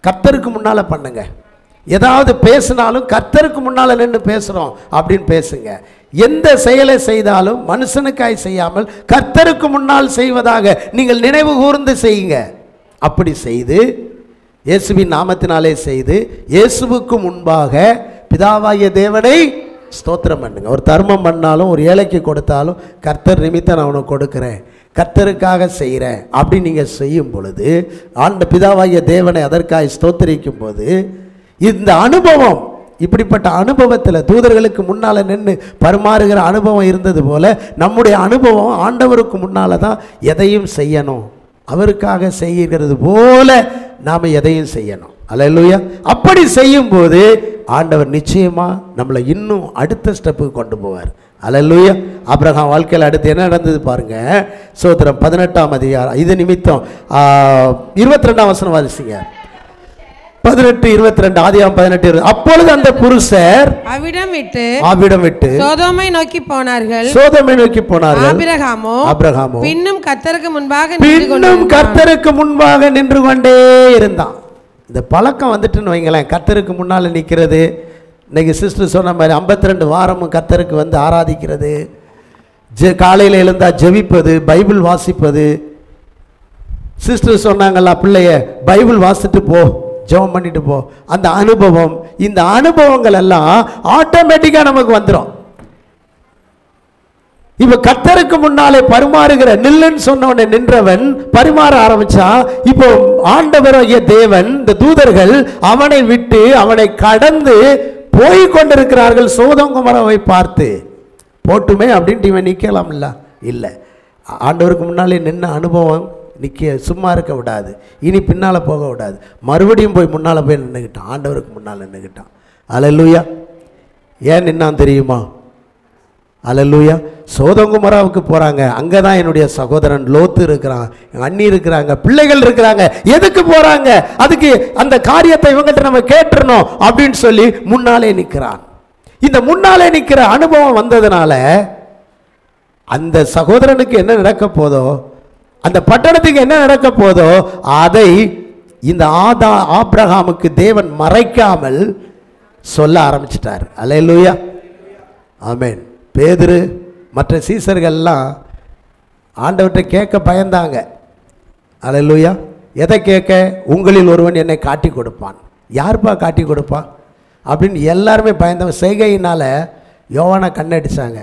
Speaker 1: கர்த்தருக்கு முன்னால பண்ணுங்க. ஏதாவது பேசினாலும் கர்த்தருக்கு முன்னால நின்று பேசுறோம் அப்படின்னு பேசுங்க. எந்த செயலை செய்தாலும் மனுஷனுக்காய் செய்யாமல் கர்த்தருக்கு முன்னால் செய்வதாக நீங்கள் நினைவு கூர்ந்து செய்யுங்க. அப்படி செய்து இயேசுவின் நாமத்தினாலே செய்து இயேசுவுக்கு முன்பாக பிதாவாகிய தேவனை ஸ்தோத்திரம் பண்ணுங்க. ஒரு தர்மம் பண்ணாலும் ஒரு ஏழைக்கு கொடுத்தாலும் கர்த்தர் நிமித்தம் நான் உனக்கு கொடுக்கிறேன், கர்த்தருக்காக செய்கிறேன் அப்படின்னு நீங்கள் செய்யும் பொழுது ஆண்ட பிதாவாகிய தேவனை அதற்காக ஸ்தோத்தரிக்கும் போது இந்த அனுபவம், இப்படிப்பட்ட அனுபவத்தில் தூதர்களுக்கு முன்னால் நின்று பரிமாறுகிற அனுபவம் இருந்தது போல நம்முடைய அனுபவம் ஆண்டவருக்கு முன்னால் தான் எதையும் செய்யணும், அவருக்காக செய்கிறது போல நாம் எதையும் செய்யணும். அல்லேலூயா. அப்படி செய்யும்போது ஆண்டவர் நிச்சயமா நம்மளை இன்னும் அடுத்த ஸ்டெப்புக்கு கொண்டு போவார். அல்லேலூயா. ஆபிரகாம் வாழ்க்கையில் அடுத்து என்ன நடந்தது பாருங்க. சோத்திரம் 18ஆம் அதிகாரம். இது நிமித்தம் 22ஆம் வசனம் வாசிங்க. 18:22 ஆதியாகமம் 18:20. அப்பொழுது அந்த புருஷர் அவ்விடம் விட்டு
Speaker 3: சோதோமை நோக்கி போனார்கள்.
Speaker 1: ஆபிரகாமோ
Speaker 3: பின்னும் கர்த்தருக்கு
Speaker 1: முன்பாக நின்று கொண்டே இருந்தான். இந்த பழக்கம் வந்துட்டுன்னு வைங்களேன், கர்த்தருக்கு முன்னால் நிற்கிறது. இன்னைக்கு சிஸ்டர் சொன்ன மாதிரி 52 வாரமும் கர்த்தருக்கு வந்து ஆராதிக்கிறது, காலையில் எழுந்தா ஜெபிப்பது, பைபிள் வாசிப்பது. சிஸ்டர் சொன்னாங்கல்ல, பிள்ளைய பைபிள் வாசிட்டு போ, ஜெபம் பண்ணிட்டு போ. அந்த அனுபவம், இந்த அனுபவங்கள் எல்லாம் ஆட்டோமேட்டிக்காக நமக்கு வந்துடும். இப்ப கர்த்தருக்கு முன்னாலே பரிமாறுகிற, நில்லுன்னு சொன்ன உடனே நின்றவன் பரிமாற ஆரம்பிச்சா, இப்போ ஆண்டவராகிய தேவன், இந்த தூதர்கள் அவனை விட்டு அவனை கடந்து போய் கொண்டிருக்கிறார்கள். சோதோம் கொமோராவை பார்த்து போட்டுமே அப்படின்ட்டு இவன் நிற்கலாம்ல? இல்லை, ஆண்டவருக்கு முன்னாலே நின்ன அனுபவம் சும்மா இருக்க விடாது, இனி பின்னால் போக விடாது. மறுபடியும் போய் முன்னால் போய் நின்றுக்கிட்டான், ஆண்டவருக்கு முன்னால் நின்றுக்கிட்டான். அல்லேலூயா. ஏன் நின்னான் தெரியுமா? அல்லேலூயா. சோதோம் கொமோராவுக்கு போகிறாங்க, அங்கே தான் என்னுடைய சகோதரன் லோத்து இருக்கிறான், எங்கள் அண்ணி இருக்கிறாங்க, பிள்ளைகள் இருக்கிறாங்க. எதுக்கு போகிறாங்க? அதுக்கு அந்த காரியத்தை இவங்கள்ட்ட நம்ம கேட்டுறணும் அப்படின்னு சொல்லி முன்னாலே நிற்கிறான். இந்த முன்னாலே நிற்கிற அனுபவம் வந்ததுனால அந்த சகோதரனுக்கு என்ன நடக்க போதோ, அந்த பட்டணத்துக்கு என்ன நடக்க போதோ அதை இந்த ஆபிரகாமுக்கு தேவன் மறைக்காமல் சொல்ல ஆரம்பிச்சிட்டார். அல்லேலூயா. ஆமென். பேதுரு மற்ற சீசர்கள்லாம் ஆண்டவர்கிட்ட கேட்க பயந்தாங்க. அல்லேலூயா. எதை கேட்க? உங்களில் ஒருவன் என்னை காட்டி கொடுப்பான். யாருப்பா காட்டி கொடுப்பான் அப்படின்னு எல்லாருமே பயந்தவங்க. செய்கையினால் யோவானை கண்ணடிச்சாங்க,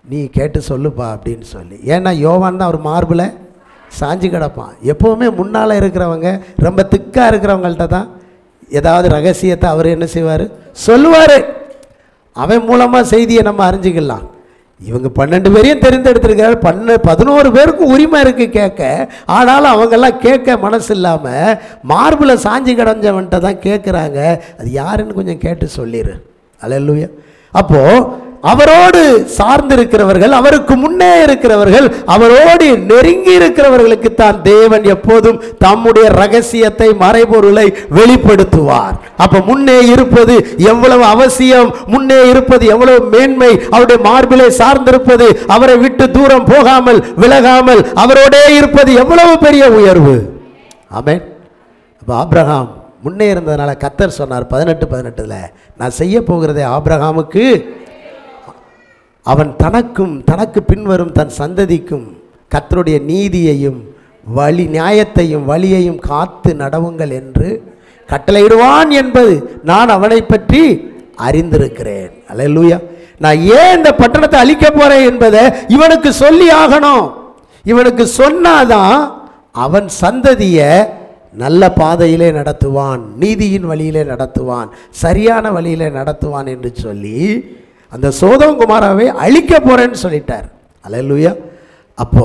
Speaker 1: நீ கேட்டு சொல்லுப்பா அப்படின்னு சொல்லி. ஏன்னா யோவான் தான் அவர் மார்பில் சாஞ்சி கிடப்பான். எப்போவுமே முன்னால் இருக்கிறவங்க, ரொம்ப திக்காக இருக்கிறவங்கள்ட்ட தான் ஏதாவது ரகசியத்தை அவர் என்ன செய்வார்? சொல்லுவார். அவன் மூலமாக செய்தியை நம்ம அறிஞ்சிக்கலாம். இவங்க 12 பேரையும் தெரிந்தெடுத்திருக்கிறார். 11 பேருக்கும் உரிமை இருக்குது கேட்க. ஆனாலும் அவங்கெல்லாம் கேட்க மனசு இல்லாமல் மார்பில் சாஞ்சி கிடஞ்சவன்ட்ட தான் கேட்குறாங்க. அது யாருன்னு கொஞ்சம் கேட்டு சொல்லிடு. அல்லேலூயா. அப்போது அவரோடு சார்ந்து இருக்கிறவர்கள், அவருக்கு முன்னே இருக்கிறவர்கள், அவரோடு நெருங்கி இருக்கிறவர்களுக்கு தான் தேவன் எப்போதும் தம்முடைய ரகசியத்தை, மறைபொருளை வெளிப்படுத்துவார். அப்ப முன்னே இருப்பது எவ்வளவு அவசியம், முன்னே இருப்பது எவ்வளவு மேன்மை, அவருடைய மார்பிலை சார்ந்திருப்பது, அவரை விட்டு தூரம் போகாமல் விலகாமல் அவரோடே இருப்பது எவ்வளவு பெரிய உயர்வு. ஆமென். அப்ப ஆபிரகாம் முன்னே இருந்ததுனால கர்த்தர் சொன்னார் 18:18 நான் செய்ய போகிறதை ஆபிரகாமுக்கு, அவன் தனக்கு பின்வரும் தன் சந்ததிக்கும் கர்த்தருடைய நீதியையும் நியாயத்தையும் வழியையும் காத்து நடவுங்கள் என்று கட்டளையிடுவான் என்பது நான் அவனை பற்றி அறிந்திருக்கிறேன். அல்லேலூயா. நான் ஏன் இந்த பட்டணத்தை அழிக்க போறேன் என்பதை இவனுக்கு சொல்லி ஆகணும். இவனுக்கு சொன்னாதான் அவன் சந்ததிய நல்ல பாதையிலே நடத்துவான், நீதியின் வழியிலே நடத்துவான், சரியான வழியிலே நடத்துவான் என்று சொல்லி அந்த சோதோம் கொமோராவை அழிக்க போறேன்னு சொல்லிட்டார். அல்லேலூயா. அப்போ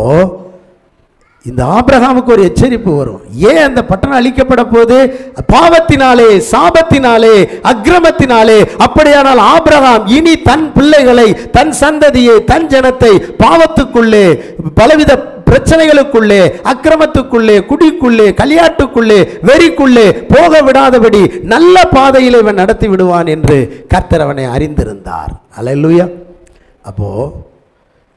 Speaker 1: இந்த ஆபிரகாமுக்கு ஒரு எச்சரிப்பு வரும். ஏன் அந்த பட்டணம் அழிக்கப்பட போது? பாவத்தினாலே, சாபத்தினாலே, அக்கிரமத்தினாலே. அப்படியானால் ஆபிரகாம் இனி தன் பிள்ளைகளை, தன் சந்ததியை, தன் ஜனத்தை பாவத்துக்குள்ளே, பலவித பிரச்சனைகளுக்குள்ளே, அக்கிரமத்துக்குள்ளே, குடிக்குள்ளே, களியாட்டுக்குள்ளே, வெறிக்குள்ளே போக விடாதபடி நல்ல பாதையில் இவன் நடத்தி விடுவான் என்று கர்த்தர் அவனை அறிந்திருந்தார். அல்லேலூயா. அப்போ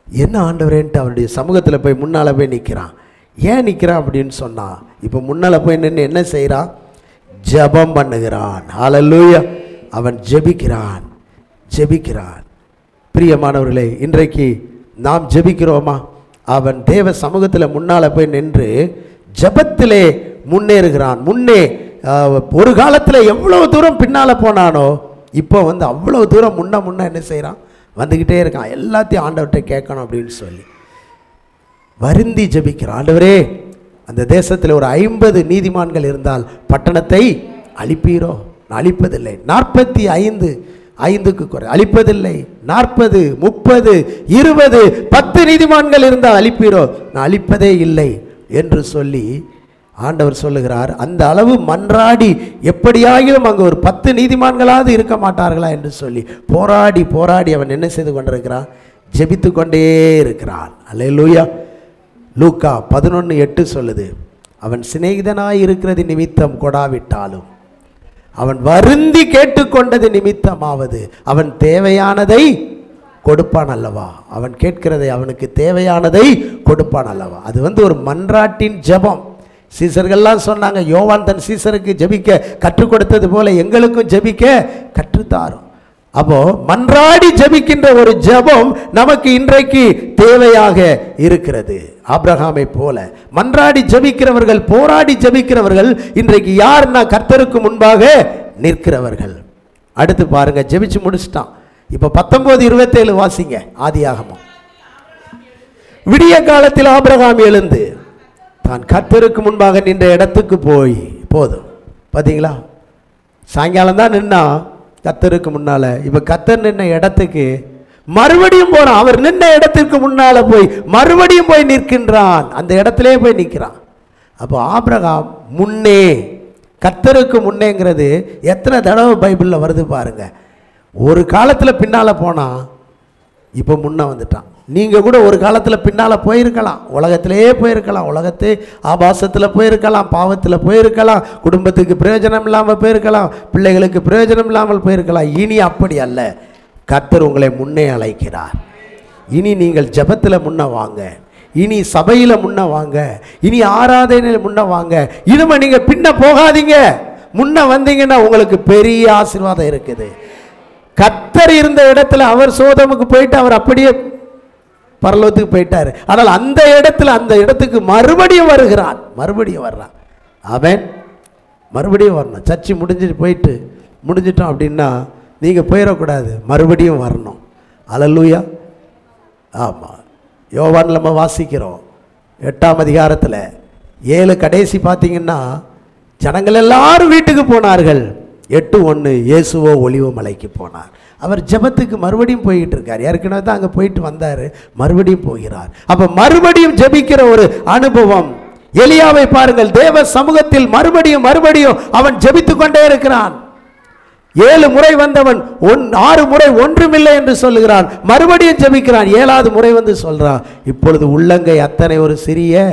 Speaker 1: என்ன ஆண்டவரேன்ட்டு அவருடைய சமூகத்தில் போய் முன்னால் போய் நிற்கிறான். ஏன் நிற்கிறான் அப்படின்னு சொன்னா, இப்போ முன்னால் போய் நின்று என்ன செய்கிறான்? ஜெபம் பண்ணுகிறான். அல்லேலூயா. அவன் ஜெபிக்கிறான், ஜெபிக்கிறான். பிரியமானவர்களே, இன்றைக்கு நாம் ஜெபிக்கிறோமா? அவன் தேவ சமூகத்தில் முன்னால் போய் நின்று ஜெபத்திலே முன்னேறுகிறான். முன்னே ஒரு காலத்தில் எவ்வளோ தூரம் பின்னால் போனானோ இப்போ அவ்வளோ தூரம் முன்ன என்ன செய்கிறான்? வந்துக்கிட்டே இருக்கான். எல்லாத்தையும் ஆண்டவர்கிட்ட கேட்கணும் அப்படின்னு சொல்லி வருந்தி ஜெபிக்கிறான். ஆண்டவரே, அந்த தேசத்தில் ஒரு 50 நீதிமான்கள் இருந்தால் பட்டணத்தை அழிப்பீரோ? நான் அழிப்பதில்லை. 45க்கு குறை அழிப்பதில்லை. 40, 30, 20, 10 நீதிமான்கள் இருந்தால் அழிப்பீரோ? நான் அழிப்பதே இல்லை என்று சொல்லி ஆண்டவர் சொல்லுகிறார். அந்த அளவு மன்றாடி எப்படியாகிலும் அங்கே ஒரு 10 நீதிமான்களாவது இருக்க மாட்டார்களா என்று சொல்லி போராடி போராடி அவன் என்ன செய்து கொண்டிருக்கிறான்? ஜெபித்து கொண்டே இருக்கிறான். அல்லேலூயா. லூக்கா 11:8 சொல்லுது, அவன் சிநேகிதனாய் இருக்கிறது நிமித்தம் கொடாவிட்டாலும் அவன் வருந்தி கேட்டுக்கொண்டது நிமித்தமாவது அவன் தேவையானதை கொடுப்பான் அல்லவா? அவன் கேட்கிறதை, அவனுக்கு தேவையானதை கொடுப்பான் அல்லவா? அது ஒரு மன்றாட்டின் ஜெபம். சீசர்கள்லாம் சொன்னாங்க, யோவான் தன் சீசருக்கு ஜெபிக்க கற்றுக் கொடுத்தது போல எங்களுக்கும் ஜெபிக்க கற்றுத்தாரும். அப்போ மன்றாடி ஜெபிக்கின்ற ஒரு ஜெபம் நமக்கு இன்றைக்கு தேவையாக இருக்கிறது. ஆபிரகாமை போல மன்றாடி ஜெபிக்கிறவர்கள், போராடி ஜெபிக்கிறவர்கள் இன்றைக்கு யாருன்னா கர்த்தருக்கு முன்பாக நிற்கிறவர்கள். அடுத்து பாருங்க, ஜெபிச்சு முடிச்சிட்டான். இப்போ 19:27 வாசிங்க. ஆதியாகமம். விடிய காலத்தில் ஆபிரகாம் எழுந்து தான் கர்த்தருக்கு முன்பாக நின்ற இடத்துக்கு போய், போதும் பார்த்தீங்களா, சாயங்காலம் தான் நின்னா கர்த்தருக்கு முன்னால. இப்போ கர்த்தர் நின்ன இடத்துக்கு மறுபடியும் போறான். அவர் நின்ன இடத்திற்கு முன்னால போய் மறுபடியும் போய் நிற்கின்றான். அந்த இடத்திலே போய் நிற்கிறான். அப்போ ஆபிரகாம் முன்னே, கர்த்தருக்கு முன்னேங்கிறது எத்தனை தடவை பைபிளில் வருது பாருங்க. ஒரு காலத்தில் பின்னால் போனான், இப்போ முன்னே வந்துட்டான். நீங்கள் கூட ஒரு காலத்தில் பின்னால் போயிருக்கலாம், உலகத்திலே போயிருக்கலாம், உலகத்தை ஆபாசத்தில் போயிருக்கலாம், பாவத்தில் போயிருக்கலாம், குடும்பத்துக்கு பிரயோஜனம் இல்லாமல் போயிருக்கலாம், பிள்ளைகளுக்கு பிரயோஜனம் இல்லாமல் போயிருக்கலாம். இனி அப்படி அல்ல. கர்த்தர் உங்களை முன்னே அழைக்கிறார். இனி நீங்கள் ஜெபத்தில் முன்ன வாங்க, இனி சபையில் முன்ன வாங்க, இனி ஆராதனையில் முன்ன வாங்க. இனிமே நீங்கள் பின்ன போகாதீங்க. முன்ன வந்தீங்கன்னா உங்களுக்கு பெரிய ஆசீர்வாதம் இருக்குது. கர்த்தர் இருந்த இடத்துல அவர் சோதமுக்கு போயிட்டு அவர் அப்படியே பரலோகத்துக்கு போயிட்டாரு. ஆனால் அந்த இடத்துல, அந்த இடத்துக்கு மறுபடியும் வருகிறான், மறுபடியும் வர்றான். அவன் மறுபடியும் வரணும். சர்ச்சை முடிஞ்சிட்டோம் அப்படின்னா நீங்கள் போயிடக்கூடாது, மறுபடியும் வரணும். அல்லேலூயா. ஆமாம், யோவான் நம்ம வாசிக்கிறோம் 8ஆம் அதிகாரத்தில் 7 கடைசி பார்த்தீங்கன்னா, ஜனங்கள் எல்லாரும் வீட்டுக்கு போனார்கள். 8:1 இயேசுவோ ஒலிவ மலைக்கு போனார். அவர் ஜெபத்துக்கு மறுபடியும் போய்கிட்டு இருக்கார். ஏற்கனவே தான் அங்கே போயிட்டு வந்தார், மறுபடியும் போகிறார். அப்போ மறுபடியும் ஜெபிக்கிற ஒரு அனுபவம். எலியாவை பாருங்கள், தேவ சமூகத்தில் மறுபடியும் மறுபடியும் அவன் ஜெபித்து கொண்டே இருக்கிறான். 7 முறை வந்தவன் 6 முறை ஒன்றுமில்லை என்று சொல்லுகிறான். மறுபடியும் ஜெபிக்கிறான். 7வது முறை வந்து சொல்றான், இப்பொழுது உள்ளங்கை அத்தனை ஒரு சிறிய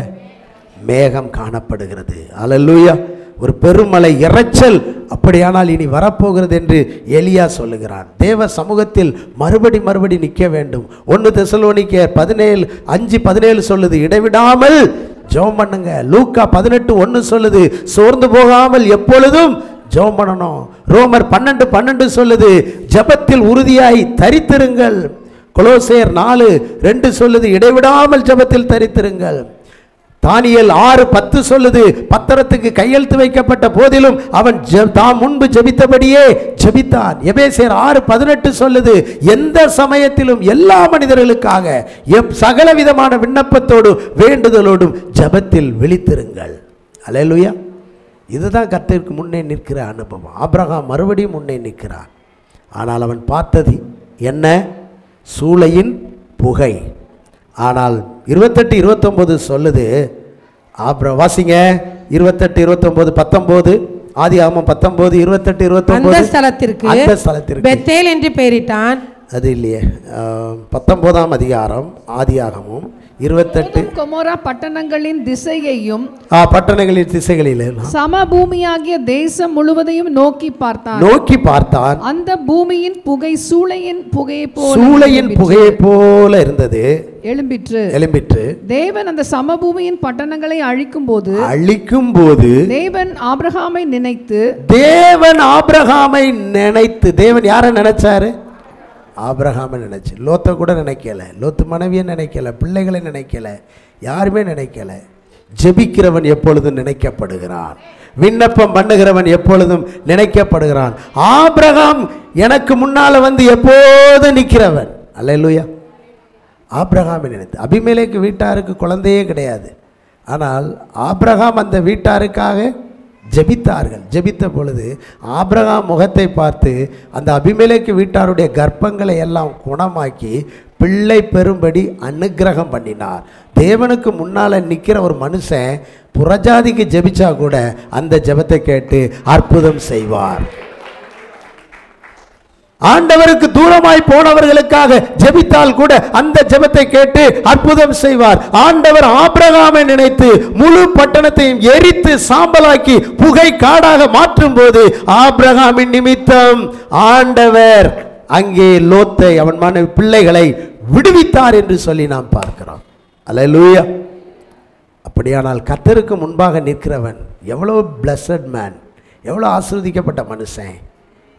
Speaker 1: மேகம் காணப்படுகிறது. அல்லேலூயா. ஒரு பெருமலை இரைச்சல் அப்படியானால் இனி வரப்போகிறது என்று எலியா சொல்லுகிறான். தேவ சமூகத்தில் மறுபடி நிற்க வேண்டும். 1 தெசலோனிக்கேயர் 5:17 சொல்லுது, இடைவிடாமல் ஜெபம் பண்ணுங்க. லூக்கா 18:1 சொல்லுது, சோர்ந்து போகாமல் எப்பொழுதும் ஜெபம் பண்ணணும். ரோமர் 12:12 சொல்லுது, ஜெபத்தில் உறுதியாய் தரித்திருங்கள். கொலோசையர் 4:2 சொல்லுது, இடைவிடாமல் ஜெபத்தில் தரித்திருங்கள். தானியேல் 6:10 சொல்லுது, பத்திரத்துக்கு கையெழுத்து வைக்கப்பட்ட போதிலும் அவன் தாம் முன்பு ஜெபித்தபடியே ஜெபித்தான். எபேசியர் 6:18 சொல்லுது, எந்த சமயத்திலும் எல்லா மனிதர்களுக்காக சகல விதமான விண்ணப்பத்தோடு வேண்டுதலோடும் ஜெபத்தில் விழித்திருங்கள். அல்லேலூயா. இதுதான் கர்த்தருக்கு முன்னே நிற்கிற அனுபவம். ஆபிரகாம் மறுபடியும் முன்னே நிற்கிறான். ஆனால் அவன் பார்த்தது என்ன? சூளையின் புகை. ஆனால் 28-29 சொல்லுது, அப்புறம் வாசிங்க 28, 29, 19. ஆதியாகமம் 19, 28, 29. அந்த ஸ்தலத்திற்கு
Speaker 3: பெத்தேல் என்று பெயரிட்டான்.
Speaker 1: அது இல்லையே, 19ஆம் அதிகாரம் ஆதியாகமம் 28.
Speaker 2: கொமோரா பட்டணங்களின் திசையையும்
Speaker 1: பட்டணங்களின் திசைகளிலே
Speaker 2: சமபூமியாகிய தேசம் முழுவதையும் நோக்கி பார்த்தான். அந்த பூமியின் புகை சூளையின் புகையை போல இருந்தது, எழும்பிற்று. தேவன் அந்த சமபூமியின் பட்டணங்களை அழிக்கும் போது தேவன் ஆபிரகாமை நினைத்து
Speaker 1: தேவன் யாரை நினைச்சாரு? ஆபிரகாமை நினைச்சு. லோத்தை கூட நினைக்கல, லோத்து மனைவியை நினைக்கல, பிள்ளைகளை நினைக்கல, யாருமே நினைக்கல. ஜெபிக்கிறவன் எப்பொழுதும் நினைக்கப்படுகிறான், விண்ணப்பம் பண்ணுகிறவன் எப்பொழுதும் நினைக்கப்படுகிறான். ஆபிரகாம் எனக்கு முன்னால வந்து எப்போது நிற்கிறவன். அல்லேலூயா. ஆபிரகாமை நினைத்து. அபிமெலேக்கு வீட்டாருக்கு குழந்தையே கிடையாது, ஆனால் ஆபிரகாம் அந்த வீட்டாருக்காக ஜெபித்தார்கள். ஜெபித்த பொழுது ஆபிரகாம் முகத்தை பார்த்து அந்த அபிமெலேக்கு வீட்டாருடைய கர்ப்பங்களை எல்லாம் குணமாக்கி பிள்ளை பெறும்படி அனுக்கிரகம் பண்ணினார். தேவனுக்கு முன்னால் நிற்கிற ஒரு மனுஷன் புறஜாதிக்கு ஜெபிச்சா கூட அந்த ஜெபத்தை கேட்டு அற்புதம் செய்வார். ஆண்டவருக்கு தூரமாய் போனவர்களுக்காக ஜெபித்தால் கூட அந்த ஜெபத்தை கேட்டு அற்புதம் செய்வார். ஆண்டவர் ஆபிரகாமை நினைத்து முழு பட்டணத்தையும் எரித்து சாம்பலாக்கி புகை காடாக மாற்றும் போது ஆபிரகாமின் நிமித்தம் ஆண்டவர் அங்கே லோத்தை அவன் மனைவி பிள்ளைகளை விடுவித்தார் என்று சொல்லி நாம் பார்க்கிறோம். அல்லேலூயா. அப்படியானால் கர்த்தருக்கு முன்பாக நிற்கிறவன் எவ்வளவு பிளஸட் மேன், எவ்வளோ ஆசீர்வதிக்கப்பட்ட மனுஷன்,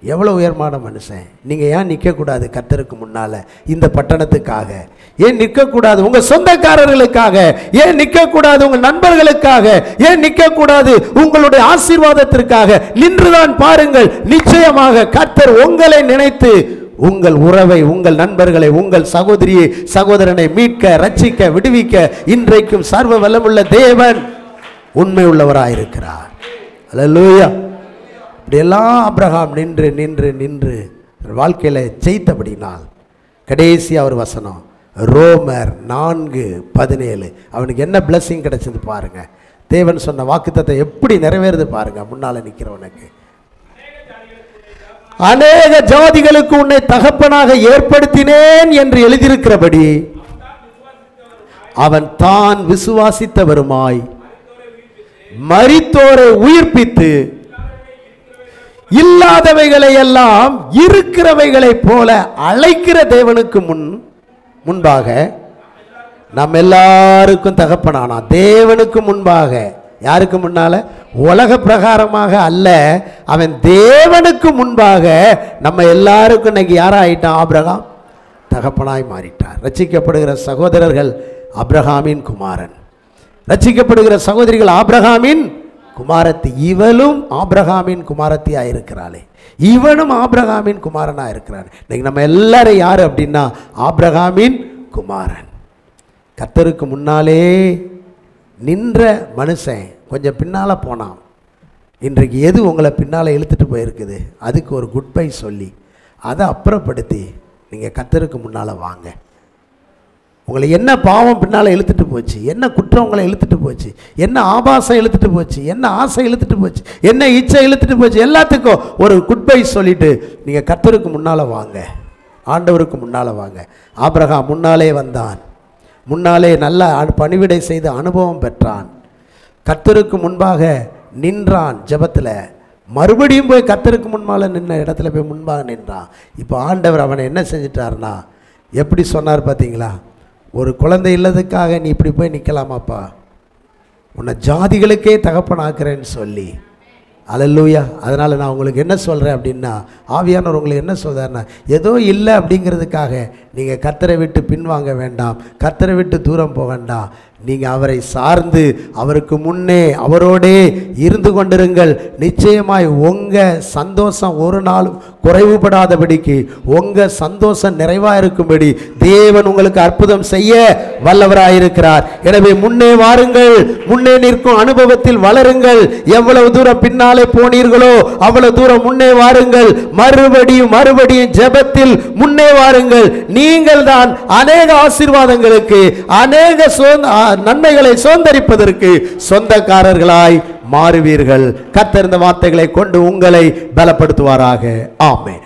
Speaker 1: எவ்வளோ உயர்மான மனுஷன். நீங்கள் ஏன் நிற்கக்கூடாது கர்த்தருக்கு முன்னால்? இந்த பட்டணத்துக்காக ஏன் நிற்கக்கூடாது? உங்கள் சொந்தக்காரர்களுக்காக ஏன் நிற்கக்கூடாது? உங்கள் நண்பர்களுக்காக ஏன் நிற்கக்கூடாது? உங்களுடைய ஆசீர்வாதத்திற்காக நின்றுதான் பாருங்கள். நிச்சயமாக கர்த்தர் உங்களை நினைத்து உங்கள் உறவை, உங்கள் நண்பர்களை, உங்கள் சகோதரியை சகோதரனை மீட்க, ரட்சிக்க, விடுவிக்க இன்றைக்கும் சர்வ வல்லமுள்ள தேவன் உண்மை உள்ளவராயிருக்கிறார். அல்லேலூயா. இப்படியெல்லாம் ஆபிரகாம் நின்று நின்று நின்று வாழ்க்கையில் ஜெயித்தபடினால் கடைசி அவர் வசனம் ரோமர் 4:17 அவனுக்கு என்ன பிளஸிங் கிடைச்சது பாருங்க. தேவன் சொன்ன வாக்குத்தத்தை எப்படி நிறைவேறுது பாருங்க. முன்னால நிற்கிறவனுக்கு அநேக ஜாதிகளுக்கு உன்னை தகப்பனாக ஏற்படுத்தினேன் என்று எழுதியிருக்கிறபடி அவன் தான் விசுவாசித்தவருமாய் மரித்தோரை உயிர்ப்பித்து இல்லாதவைகளை எல்லாம் இருக்கிறவைகளைப் போல அழைக்கிற தேவனுக்கு முன்பாக நம் எல்லாருக்கும் தகப்பனானா. தேவனுக்கு முன்பாக, யாருக்கு முன்னால? உலக பிரகாரமாக அல்ல, அவன் தேவனுக்கு முன்பாக நம்ம எல்லாருக்கும் இன்னைக்கு யாராயிட்டான்? ஆபிரகாம் தகப்பனாய் மாறிட்டார். ரட்சிக்கப்படுகிற சகோதரர்கள் ஆபிரகாமின் குமாரன், ரட்சிக்கப்படுகிற சகோதரிகள் ஆபிரகாமின் குமாரத்தி. இவளும் ஆபிரகாமின் குமாரத்தியா இருக்கிறாளே, இவனும் ஆபிரகாமின் குமாரனா இருக்கிறான். இன்னைக்கு நம்ம எல்லாரும் யாரு அப்படின்னா ஆபிரகாமின் குமாரன். கர்த்தருக்கு முன்னாலே நின்ற மனுஷன் கொஞ்சம் பின்னால் போனான். இன்றைக்கு எது உங்களை பின்னால் இழுத்துட்டு போயிருக்குது, அதுக்கு ஒரு குட் பை சொல்லி அதை அப்புறப்படுத்தி நீங்கள் கர்த்தருக்கு முன்னால் வாங்க. உங்களை என்ன பாவம் பின்னால் இழுத்துட்டு போச்சு, என்ன குற்றம் உங்களை இழுத்துட்டு போச்சு, என்ன ஆபாசம் இழுத்துட்டு போச்சு, என்ன ஆசை இழுத்துட்டு போச்சு, என்ன இச்சை இழுத்துட்டு போச்சு, எல்லாத்துக்கும் ஒரு குட் பை சொல்லிட்டு நீங்கள் கர்த்தருக்கு முன்னால் வாங்க, ஆண்டவருக்கு முன்னால் வாங்க. ஆபிரகாம் முன்னாலே வந்தான், முன்னாலே நல்ல பணிவிடை செய்து அனுபவம் பெற்றான், கர்த்தருக்கு முன்பாக நின்றான் ஜெபத்தில். மறுபடியும் போய் கர்த்தருக்கு முன்பால் நின்ன இடத்துல போய் முன்பாக நின்றான். இப்போ ஆண்டவர் அவனை என்ன செஞ்சிட்டார்னா, எப்படி சொன்னார் பார்த்தீங்களா? ஒரு குழந்தை இல்லதுக்காக நீ இப்படி போய் நிற்கலாமாப்பா, உன்னை ஜாதிகளுக்கே தகப்பனாக்குறேன்னு சொல்லி. அல்லேலூயா. அதனால் நான் உங்களுக்கு என்ன சொல்கிறேன் அப்படின்னா, ஆவியானவர் உங்களுக்கு என்ன சொல்கிறாருன்னா, ஏதோ இல்லை அப்படிங்கிறதுக்காக நீங்கள் கர்த்தரை விட்டு பின்வாங்க வேண்டாம், கர்த்தரை விட்டு தூரம் போக வேண்டாம். நீங்கள் அவரை சார்ந்து அவருக்கு முன்னே அவரோடே இருந்து கொண்டிருங்கள். நிச்சயமாய் உங்கள் சந்தோஷம் ஒரு நாளும் குறைவுபடாதபடிக்கு, உங்கள் சந்தோஷம் நிறைவாக இருக்கும்படி தேவன் உங்களுக்கு அற்புதம் செய்ய வல்லவராயிருக்கிறார். எனவே முன்னே வாருங்கள், முன்னே நிற்கும் அனுபவத்தில் வளருங்கள். எவ்வளவு தூரம் பின்னாலே போனீர்களோ அவ்வளவு தூரம் முன்னே வாருங்கள். மறுபடியும் மறுபடியும் ஜெபத்தில் முன்னே வாருங்கள். நீங்கள் தான் அநேக ஆசீர்வாதங்களுக்கு, அநேக நன்மைகளை சுதந்தரிப்பதற்கு சொந்தக்காரர்களாய் மாறுவீர்கள். கர்த்தர் இந்த வார்த்தைகளை கொண்டு உங்களை பலப்படுத்துவாராக. ஆமென்.